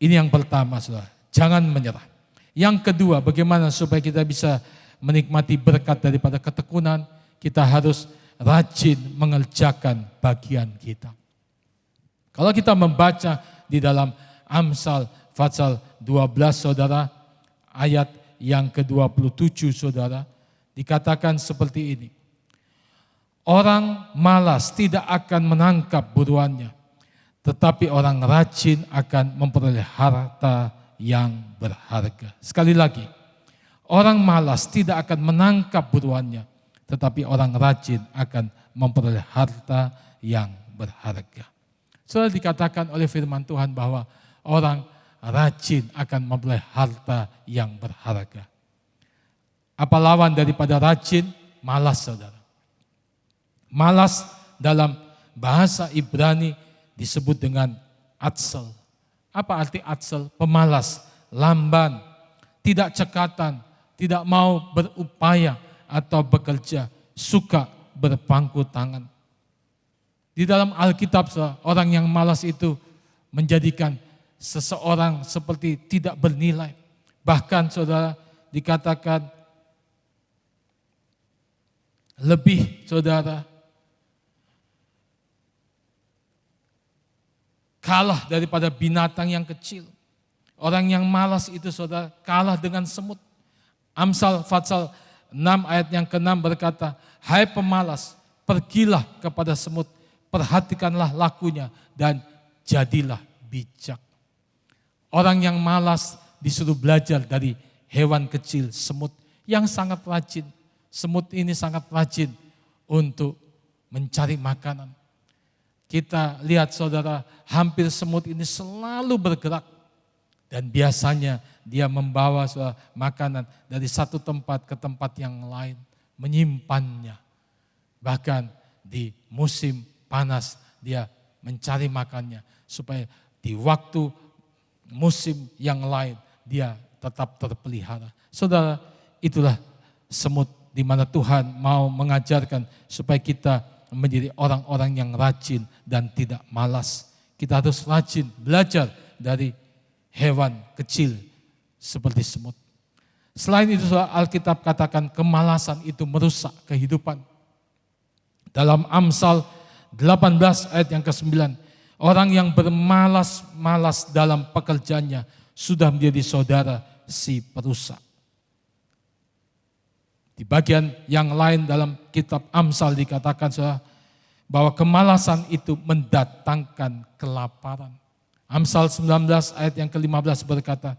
Ini yang pertama saudara, jangan menyerah. Yang kedua, bagaimana supaya kita bisa menikmati berkat daripada ketekunan, kita harus rajin mengerjakan bagian kita. Kalau kita membaca di dalam Amsal pasal 12 saudara, ayat yang ke-27 saudara, dikatakan seperti ini. Orang malas tidak akan menangkap buruannya, tetapi orang rajin akan memperoleh harta yang berharga. Sekali lagi, orang malas tidak akan menangkap buruannya, tetapi orang rajin akan memperoleh harta yang berharga. Sudah dikatakan oleh firman Tuhan bahwa orang rajin akan memperoleh harta yang berharga. Apa lawan daripada rajin? Malas saudara. Malas dalam bahasa Ibrani disebut dengan atsel. Apa arti atsel? Pemalas, lamban, tidak cekatan, tidak mau berupaya atau bekerja, suka berpangku tangan. Di dalam Alkitab, orang yang malas itu menjadikan seseorang seperti tidak bernilai. Bahkan saudara dikatakan lebih saudara kalah daripada binatang yang kecil. Orang yang malas itu saudara kalah dengan semut. Amsal pasal 6 ayat yang ke-6 berkata, hai pemalas, pergilah kepada semut, perhatikanlah lakunya dan jadilah bijak. Orang yang malas disuruh belajar dari hewan kecil semut yang sangat rajin. Semut ini sangat rajin untuk mencari makanan. Kita lihat saudara, hampir semut ini selalu bergerak. Dan biasanya dia membawa makanan dari satu tempat ke tempat yang lain. Menyimpannya. Bahkan di musim panas dia mencari makannya. Supaya di waktu musim yang lain dia tetap terpelihara. Saudara, itulah semut di mana Tuhan mau mengajarkan supaya kita menjadi orang-orang yang rajin dan tidak malas. Kita harus rajin belajar dari hewan kecil seperti semut. Selain itu Alkitab katakan kemalasan itu merusak kehidupan. Dalam Amsal 18 ayat yang ke-9, orang yang bermalas-malas dalam pekerjaannya sudah menjadi saudara si perusak. Di bagian yang lain dalam kitab Amsal dikatakan bahwa kemalasan itu mendatangkan kelaparan. Amsal 19 ayat yang ke-15 berkata,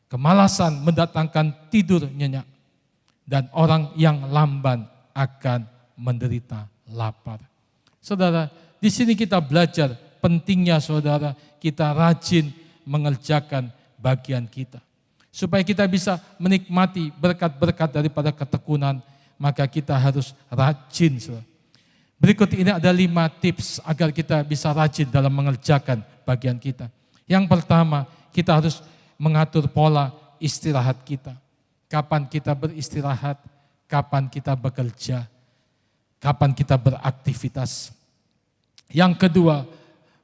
kemalasan mendatangkan tidur nyenyak dan orang yang lamban akan menderita lapar. Saudara, di sini kita belajar pentingnya saudara kita rajin mengerjakan bagian kita. Supaya kita bisa menikmati berkat-berkat daripada ketekunan, maka kita harus rajin. Berikut ini ada 5 tips agar kita bisa rajin dalam mengerjakan bagian kita. Yang pertama, kita harus mengatur pola istirahat kita. Kapan kita beristirahat, kapan kita bekerja, kapan kita beraktivitas. Yang kedua,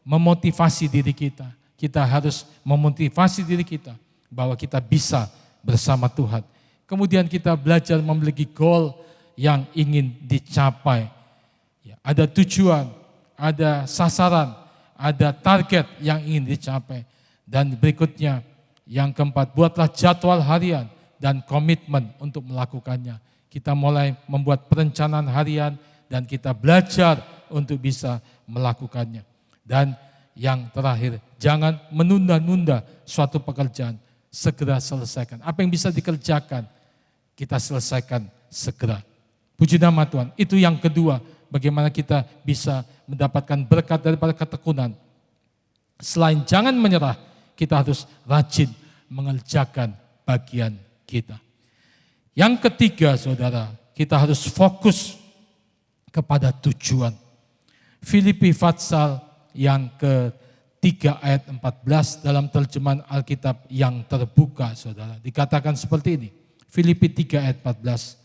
memotivasi diri kita. Kita harus memotivasi diri kita bahwa kita bisa bersama Tuhan. Kemudian kita belajar memiliki goal yang ingin dicapai. Ada tujuan, ada sasaran, ada target yang ingin dicapai. Dan berikutnya Yang keempat, buatlah jadwal harian dan komitmen untuk melakukannya. Kita mulai membuat perencanaan harian dan kita belajar untuk bisa melakukannya. Dan yang terakhir, jangan menunda-nunda suatu pekerjaan, segera selesaikan. Apa yang bisa dikerjakan, kita selesaikan segera. Puji nama Tuhan. Itu yang kedua, bagaimana kita bisa mendapatkan berkat daripada ketekunan. Selain jangan menyerah, kita harus rajin mengerjakan bagian kita. Yang ketiga, saudara, kita harus fokus kepada tujuan. Filipi pasal yang ke-3 ayat 14 dalam terjemahan Alkitab yang terbuka, saudara. Dikatakan seperti ini. Filipi 3 ayat 14.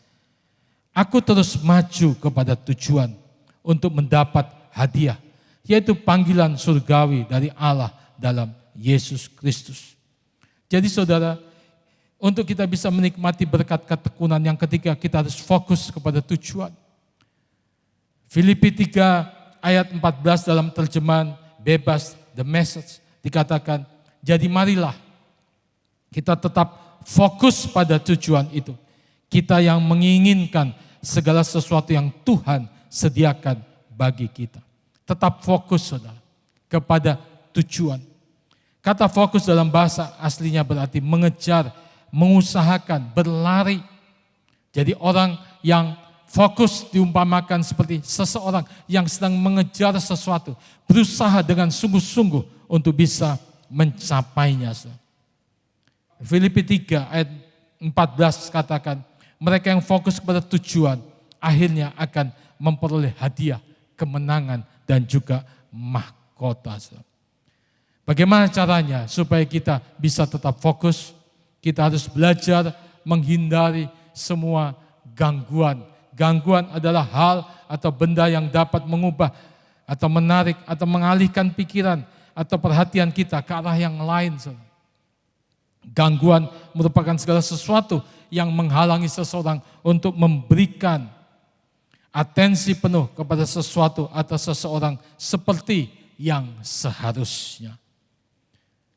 Aku terus maju kepada tujuan untuk mendapat hadiah, yaitu panggilan surgawi dari Allah dalam Yesus Kristus. Jadi saudara, untuk kita bisa menikmati berkat ketekunan yang ketiga, kita harus fokus kepada tujuan. Filipi 3 ayat 14 dalam terjemahan bebas The Message dikatakan, jadi marilah kita tetap fokus pada tujuan itu. Kita yang menginginkan segala sesuatu yang Tuhan sediakan bagi kita. Tetap fokus saudara kepada tujuan. Kata fokus dalam bahasa aslinya berarti mengejar, mengusahakan, berlari. Jadi orang yang fokus diumpamakan seperti seseorang yang sedang mengejar sesuatu, berusaha dengan sungguh-sungguh untuk bisa mencapainya. Filipi 3 ayat 14 katakan, mereka yang fokus kepada tujuan akhirnya akan memperoleh hadiah, kemenangan dan juga mahkota. Bagaimana caranya supaya kita bisa tetap fokus? Kita harus belajar menghindari semua gangguan. Gangguan adalah hal atau benda yang dapat mengubah atau menarik atau mengalihkan pikiran atau perhatian kita ke arah yang lain. Gangguan merupakan segala sesuatu yang menghalangi seseorang untuk memberikan atensi penuh kepada sesuatu atau seseorang seperti yang seharusnya.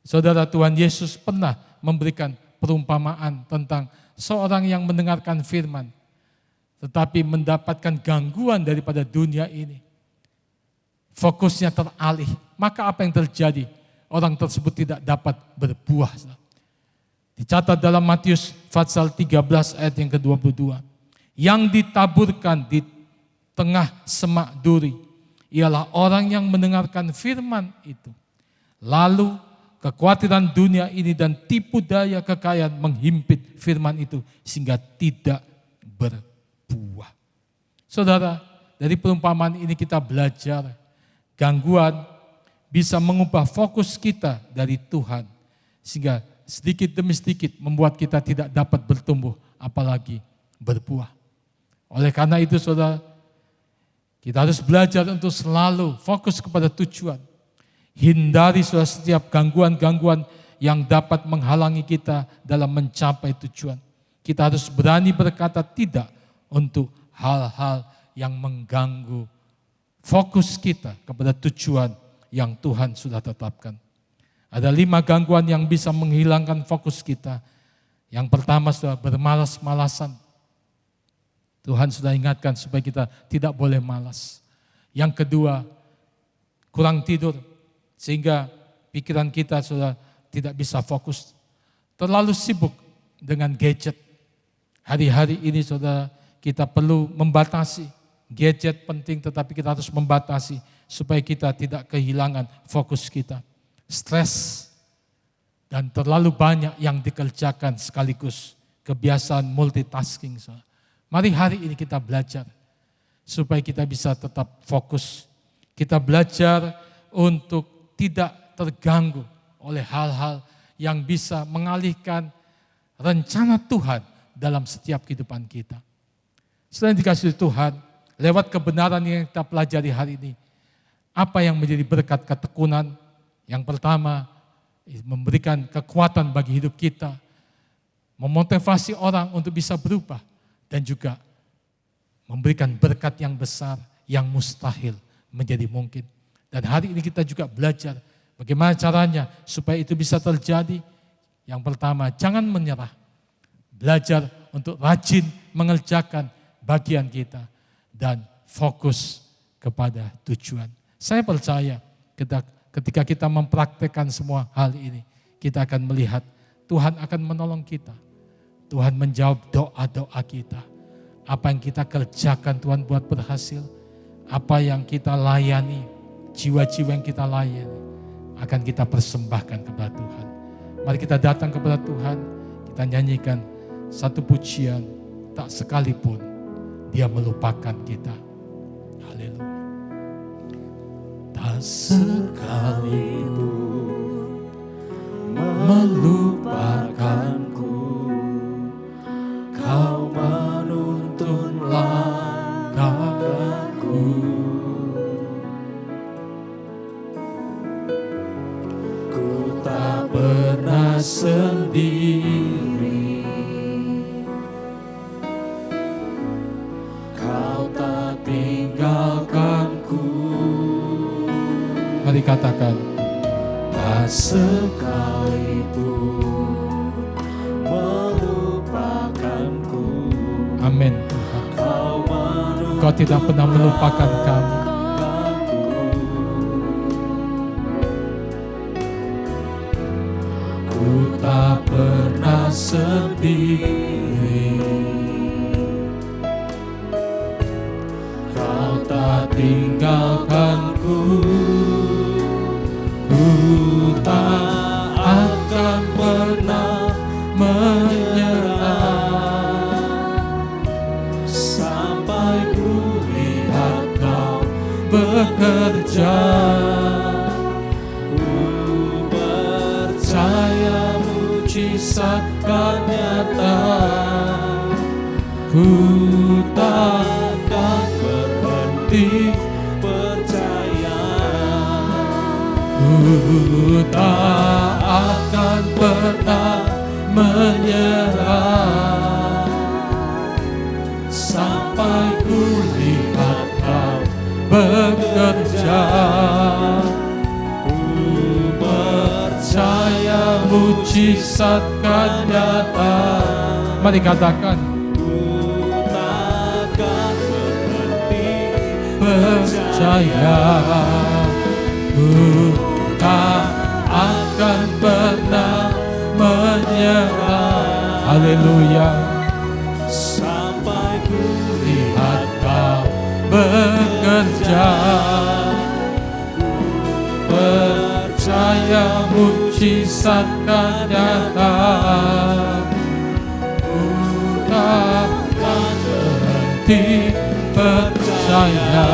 Saudara, Tuhan Yesus pernah memberikan perumpamaan tentang seorang yang mendengarkan firman, tetapi mendapatkan gangguan daripada dunia ini. Fokusnya teralih. Maka apa yang terjadi? Orang tersebut tidak dapat berbuah. Dicatat dalam Matius pasal 13 ayat yang ke-22. Yang ditaburkan di tengah semak duri ialah orang yang mendengarkan firman itu. Lalu kekhawatiran dunia ini dan tipu daya kekayaan menghimpit firman itu sehingga tidak berbuah. Saudara, dari perumpamaan ini kita belajar gangguan bisa mengubah fokus kita dari Tuhan sehingga sedikit demi sedikit membuat kita tidak dapat bertumbuh apalagi berbuah. Oleh karena itu saudara, kita harus belajar untuk selalu fokus kepada tujuan. Hindari setiap gangguan-gangguan yang dapat menghalangi kita dalam mencapai tujuan. Kita harus berani berkata tidak untuk hal-hal yang mengganggu fokus kita kepada tujuan yang Tuhan sudah tetapkan. Ada 5 gangguan yang bisa menghilangkan fokus kita. Yang pertama sudah bermalas-malasan. Tuhan sudah ingatkan supaya kita tidak boleh malas. Yang kedua, kurang tidur. Sehingga pikiran kita sudah tidak bisa fokus. Terlalu sibuk dengan gadget. Hari-hari ini saudara, kita perlu membatasi. Gadget penting tetapi kita harus membatasi supaya kita tidak kehilangan fokus kita. Stres dan terlalu banyak yang dikerjakan sekaligus. Kebiasaan multitasking. Saudara. Mari hari ini kita belajar supaya kita bisa tetap fokus. Kita belajar untuk tidak terganggu oleh hal-hal yang bisa mengalihkan rencana Tuhan dalam setiap kehidupan kita. Selain dikasih Tuhan, lewat kebenaran yang kita pelajari hari ini, apa yang menjadi berkat ketekunan? Yang pertama, memberikan kekuatan bagi hidup kita, memotivasi orang untuk bisa berubah, dan juga memberikan berkat yang besar yang mustahil menjadi mungkin. Dan hari ini kita juga belajar bagaimana caranya supaya itu bisa terjadi. Yang pertama, jangan menyerah. Belajar untuk rajin mengerjakan bagian kita dan fokus kepada tujuan. Saya percaya ketika kita mempraktekkan semua hal ini, kita akan melihat Tuhan akan menolong kita. Tuhan menjawab doa-doa kita. Apa yang kita kerjakan Tuhan buat berhasil. Apa yang kita layani, jiwa-jiwa yang kita layani, akan kita persembahkan kepada Tuhan. Mari kita datang kepada Tuhan, kita nyanyikan satu pujian, tak sekalipun Dia melupakan kita. Haleluya. Tak sekalipun melupakanku, Kau menuntun langkahku. Ku tak pernah sendiri, Kau tak tinggalkanku. Mari katakan, tak sekalipun melupakanku. Amin Tuhan. Kau tidak pernah melupakan kami. Ku tak pernah sendiri, Kau tak tinggalkanku. Ku tak akan pernah menyerah sampai ku lihat Kau bekerja. Ku percaya mujizat kan nyata. Ku takkan berhenti percaya. Ku tak akan pernah menyerah sampai ku lihat Kau bekerja. Ku percaya mujizat kan nyata. Mari katakan, ku takkan berhenti percaya. Ku tak akan pernah menyerah. Haleluya. Sampai ku lihat Kau bekerja. Ku percaya mujizat kan nyata. Ku tak akan berhenti percaya.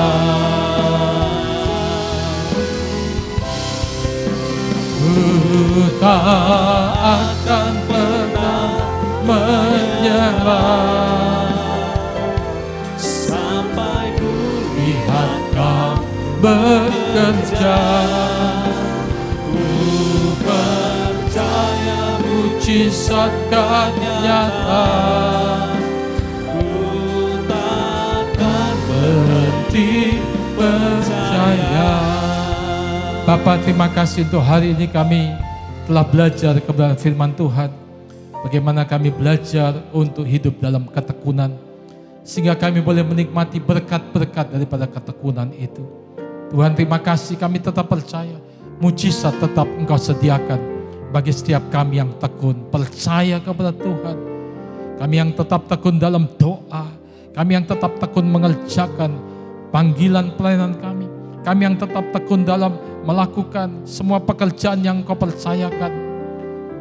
Ku tak akan pernah menyerah sampai ku lihat Kau bekerja. Ku percaya mujizat kan nyata. Ku takkan berhenti percaya. Bapak, terima kasih untuk hari ini kami telah belajar kebenaran firman Tuhan. Bagaimana kami belajar untuk hidup dalam ketekunan, sehingga kami boleh menikmati berkat-berkat daripada ketekunan itu. Tuhan, terima kasih, kami tetap percaya mujizat tetap Engkau sediakan bagi setiap kami yang tekun percaya kepada Tuhan. Kami yang tetap tekun dalam doa, kami yang tetap tekun mengerjakan panggilan pelayanan kami, kami yang tetap tekun dalam melakukan semua pekerjaan yang Engkau percayakan.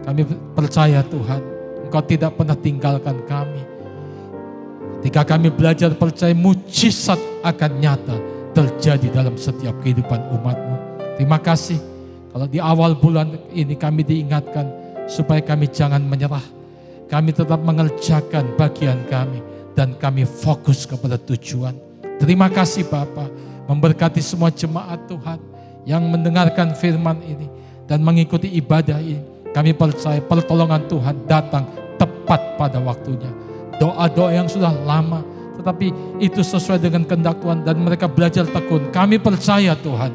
Kami percaya Tuhan, Engkau tidak pernah tinggalkan kami. Ketika kami belajar percaya, mujizat akan nyata terjadi dalam setiap kehidupan umat-Mu. Terima kasih kalau di awal bulan ini kami diingatkan supaya kami jangan menyerah. Kami tetap mengerjakan bagian kami dan kami fokus kepada tujuan. Terima kasih Bapa, memberkati semua jemaat Tuhan yang mendengarkan firman ini dan mengikuti ibadah ini. Kami percaya pertolongan Tuhan datang tepat pada waktunya. Doa-doa yang sudah lama, tetapi itu sesuai dengan kehendak Tuhan dan mereka belajar tekun. Kami percaya Tuhan,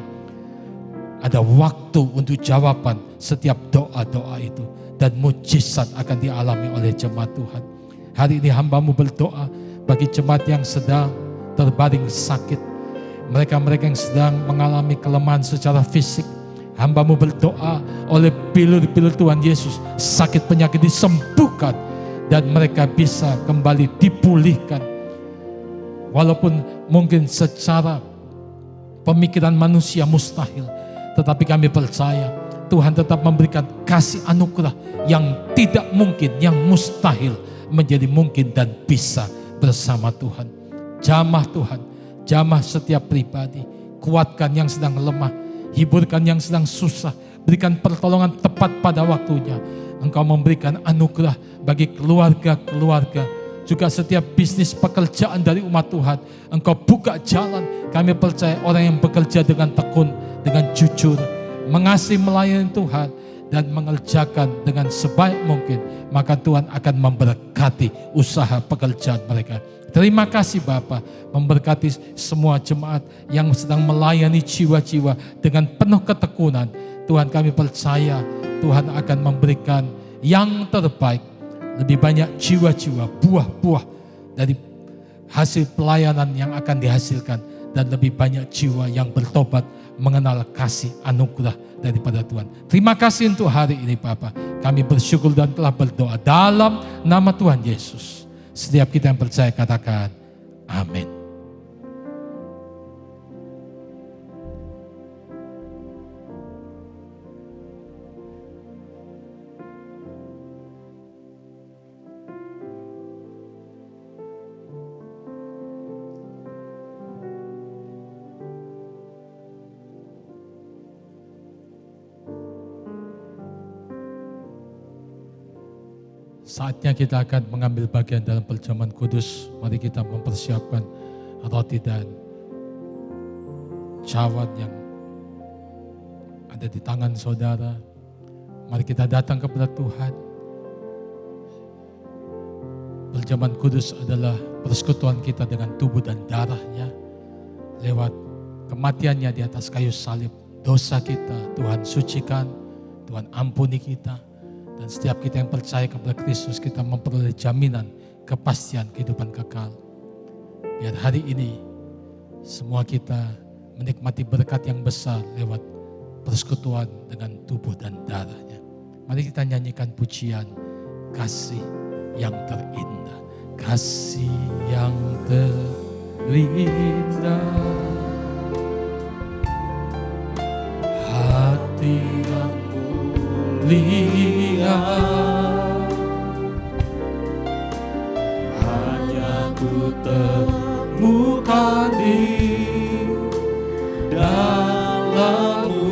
ada waktu untuk jawaban setiap doa-doa itu. Dan mujizat akan dialami oleh jemaat Tuhan. Hari ini hamba-Mu berdoa bagi jemaat yang sedang terbaring sakit. Mereka-mereka yang sedang mengalami kelemahan secara fisik. Hamba-Mu berdoa oleh bilur-bilur Tuhan Yesus, sakit penyakit disembuhkan. Dan mereka bisa kembali dipulihkan. Walaupun mungkin secara pemikiran manusia mustahil, tetapi kami percaya Tuhan tetap memberikan kasih anugerah yang tidak mungkin, yang mustahil menjadi mungkin dan bisa bersama Tuhan. Jamah Tuhan, jamah setiap pribadi, kuatkan yang sedang lemah, hiburkan yang sedang susah, berikan pertolongan tepat pada waktunya. Engkau memberikan anugerah bagi keluarga-keluarga, juga setiap bisnis pekerjaan dari umat Tuhan. Engkau buka jalan. Kami percaya orang yang bekerja dengan tekun, dengan jujur, mengasihi melayani Tuhan, dan mengerjakan dengan sebaik mungkin, maka Tuhan akan memberkati usaha pekerjaan mereka. Terima kasih Bapa, memberkati semua jemaat yang sedang melayani jiwa-jiwa dengan penuh ketekunan. Tuhan, kami percaya Tuhan akan memberikan yang terbaik, lebih banyak jiwa-jiwa, buah-buah dari hasil pelayanan yang akan dihasilkan, dan lebih banyak jiwa yang bertobat mengenal kasih anugerah daripada Tuhan. Terima kasih untuk hari ini Bapa. Kami bersyukur dan telah berdoa dalam nama Tuhan Yesus. Setiap kita yang percaya katakan amin. Saatnya kita akan mengambil bagian dalam perjamuan kudus. Mari kita mempersiapkan roti dan cawan yang ada di tangan saudara. Mari kita datang kepada Tuhan. Perjamuan kudus adalah persekutuan kita dengan tubuh dan darahnya. Lewat kematiannya di atas kayu salib, dosa kita Tuhan sucikan, Tuhan ampuni kita. Dan setiap kita yang percaya kepada Kristus, kita memperoleh jaminan kepastian kehidupan kekal. Biar hari ini semua kita menikmati berkat yang besar lewat persekutuan dengan tubuh dan darahnya. Mari kita nyanyikan pujian kasih yang terindah. Kasih yang terindah, hati yang mulia, hanya ku temukan di dalam-Mu,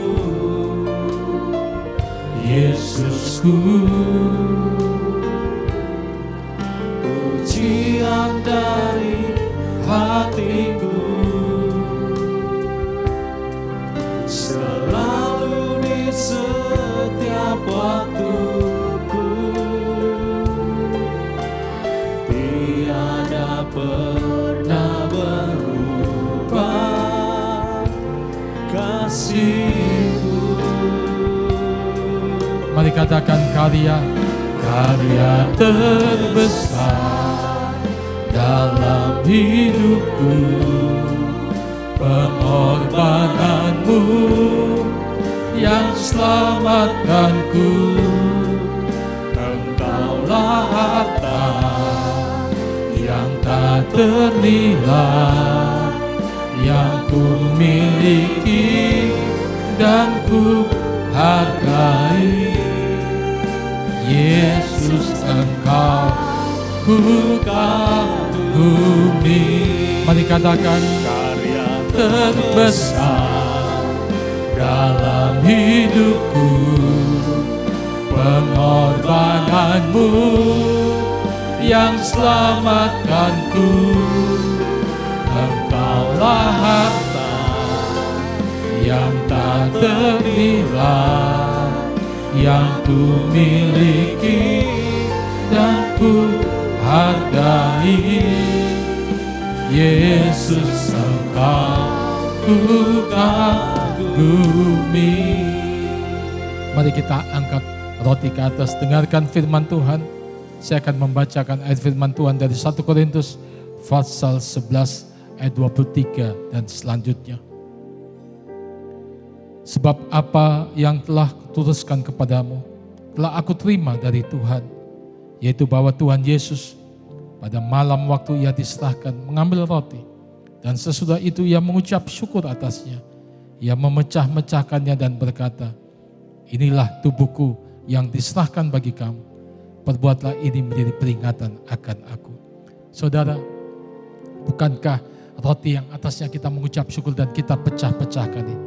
Yesusku. Pujian dari hatiku selalu di setiap waktuku, tiada pernah berubah kasih-Mu. Mari katakan karya terbesar dalam hidupku, pengorbanan-Mu yang selamatkanku. Engkaulah harta yang tak ternilai, yang ku miliki dan ku hargai. Yesus, Engkau ku kagumi. Mari katakan karya terbesar dalam hidupku, pengorbanan-Mu yang selamatkanku. Engkaulah harta yang tak ternilai, yang ku miliki dan ku hargai. Yesus, Engkau ku kagumi. kagumi. Mari kita angkat roti ke atas, dengarkan firman Tuhan. Saya akan membacakan ayat firman Tuhan dari 1 Korintus pasal 11 ayat 23 dan selanjutnya. Sebab apa yang telah kuturuskan kepadamu telah aku terima dari Tuhan, yaitu bahwa Tuhan Yesus pada malam waktu ia diserahkan mengambil roti, dan sesudah itu ia mengucap syukur atasnya. Ia memecah-mecahkannya dan berkata, inilah tubuhku yang diserahkan bagi kamu. Perbuatlah ini menjadi peringatan akan aku. Saudara, bukankah roti yang atasnya kita mengucap syukur dan kita pecah-pecahkan ini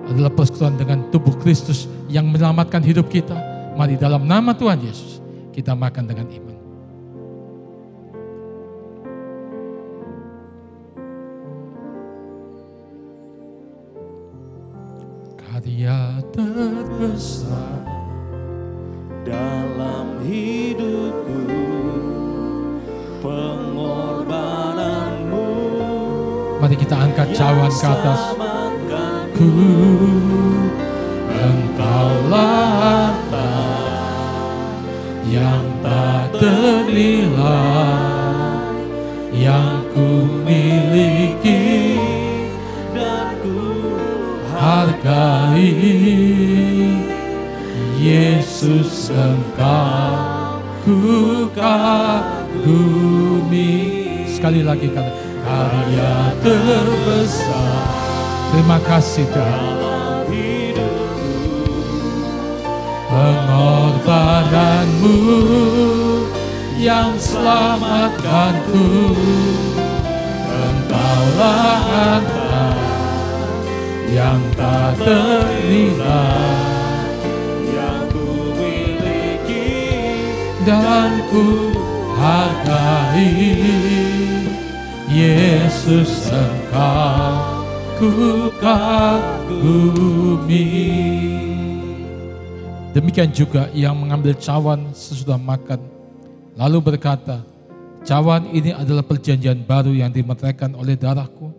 adalah persekutuan dengan tubuh Kristus yang menyelamatkan hidup kita? Mari dalam nama Tuhan Yesus kita makan dengan iman. Karya terbesar dalam hidupku, pengorbananmu. Mari kita angkat cawan ke atas. Ku, Engkaulah harta yang tak ternilai, yang ku miliki Dan ku hargai. Yesus, Engkau ku kagumi. Sekali lagi kata, karya terbesar. Terima kasih Tuhan. Pengorbananmu yang selamatkanku. Engkaulah harta yang tak ternilai, dan ku hargai. Yesus, Engkau ku kagumi. Demikian juga yang mengambil cawan sesudah makan, lalu berkata, cawan ini adalah perjanjian baru yang dimeteraikan oleh darahku.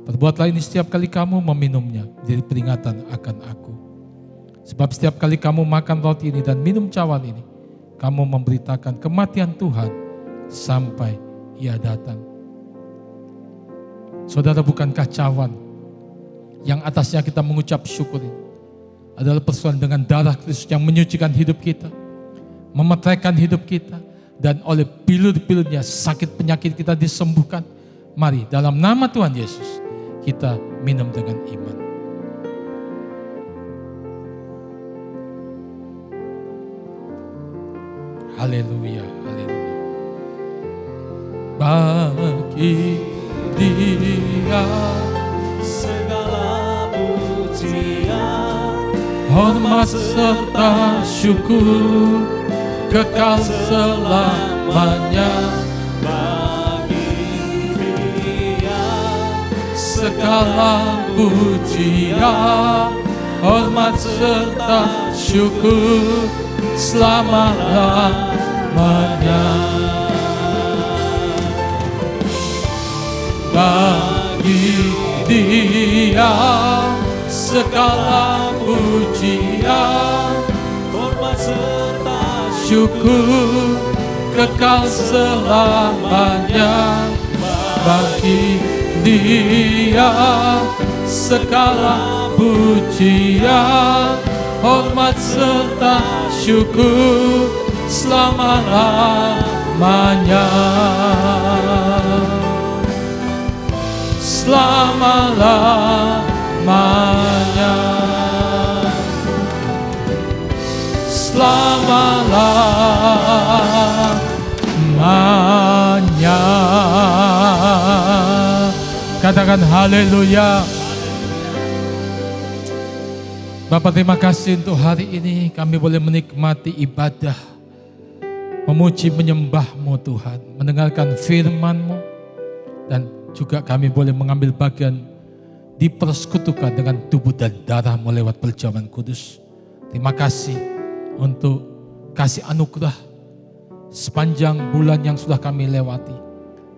Perbuatlah ini setiap kali kamu meminumnya menjadi peringatan akan aku. Sebab setiap kali kamu makan roti ini dan minum cawan ini, kamu memberitakan kematian Tuhan sampai Ia datang. Saudara, bukankah cawan yang atasnya kita mengucap syukur ini adalah persoalan dengan darah Kristus yang menyucikan hidup kita, memeteraikan hidup kita, dan oleh pilur-pilurnya sakit penyakit kita disembuhkan. Mari dalam nama Tuhan Yesus kita minum dengan iman. Haleluya, haleluya. Bagi Dia segala pujian, hormat serta syukur kekal selamanya. bagi Dia Segala pujian, hormat serta syukur selama-lamanya. Bagi Dia segala pujian, hormat serta syukur kekal selamanya. Bagi Dia segala pujian, hormat serta syukur selama-lamanya. Selama-lamanya. Selama-lamanya. Katakan haleluya. Bapak, terima kasih untuk hari ini kami boleh menikmati ibadah, memuji menyembah-Mu Tuhan, mendengarkan firman-Mu, dan juga kami boleh mengambil bagian dipersekutukan dengan tubuh dan darah-Mu lewat perjamuan kudus. Terima kasih untuk kasih anugerah sepanjang bulan yang sudah kami lewati,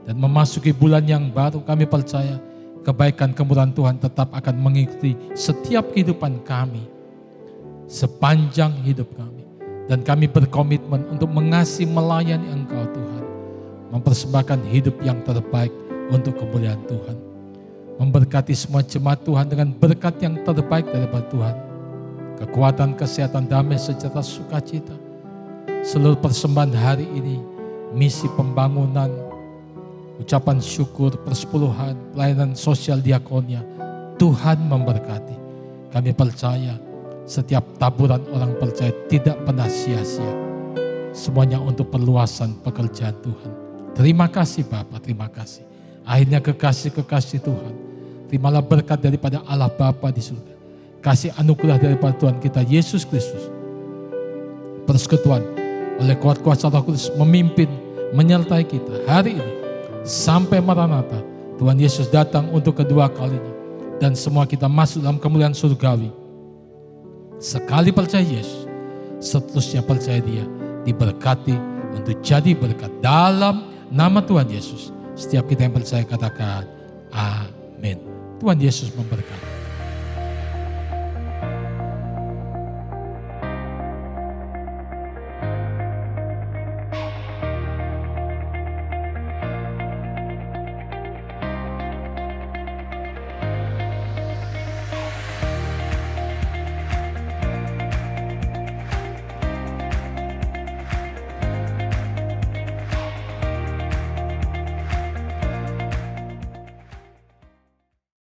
dan memasuki bulan yang baru. Kami percaya kebaikan kemurahan Tuhan tetap akan mengikuti setiap kehidupan kami sepanjang hidup kami. Dan kami berkomitmen untuk mengasihi melayani Engkau Tuhan, mempersembahkan hidup yang terbaik untuk kemuliaan Tuhan. Memberkati semua jemaat Tuhan dengan berkat yang terbaik daripada Tuhan. Kekuatan, kesehatan, damai, sejahtera, sukacita. Seluruh persembahan hari ini, misi pembangunan, ucapan syukur, persepuluhan, pelayanan sosial diakonia, Tuhan memberkati. Kami percaya setiap taburan orang percaya tidak pernah sia-sia. Semuanya untuk perluasan pekerjaan Tuhan. Terima kasih Bapa, terima kasih. Akhirnya kekasih-kekasih Tuhan, terimalah berkat daripada Allah Bapa di surga. Kasih anugerah daripada Tuhan kita Yesus Kristus. Persekutuan oleh kuat kuasa Roh Kudus memimpin, menyertai kita hari ini. Sampai Maranatha, Tuhan Yesus datang untuk kedua kalinya. Dan semua kita masuk dalam kemuliaan surgawi. Sekali percaya Yesus, seterusnya percaya Dia, diberkati untuk jadi berkat dalam nama Tuhan Yesus. Setiap kita yang percaya katakan amin. Tuhan Yesus memberkati.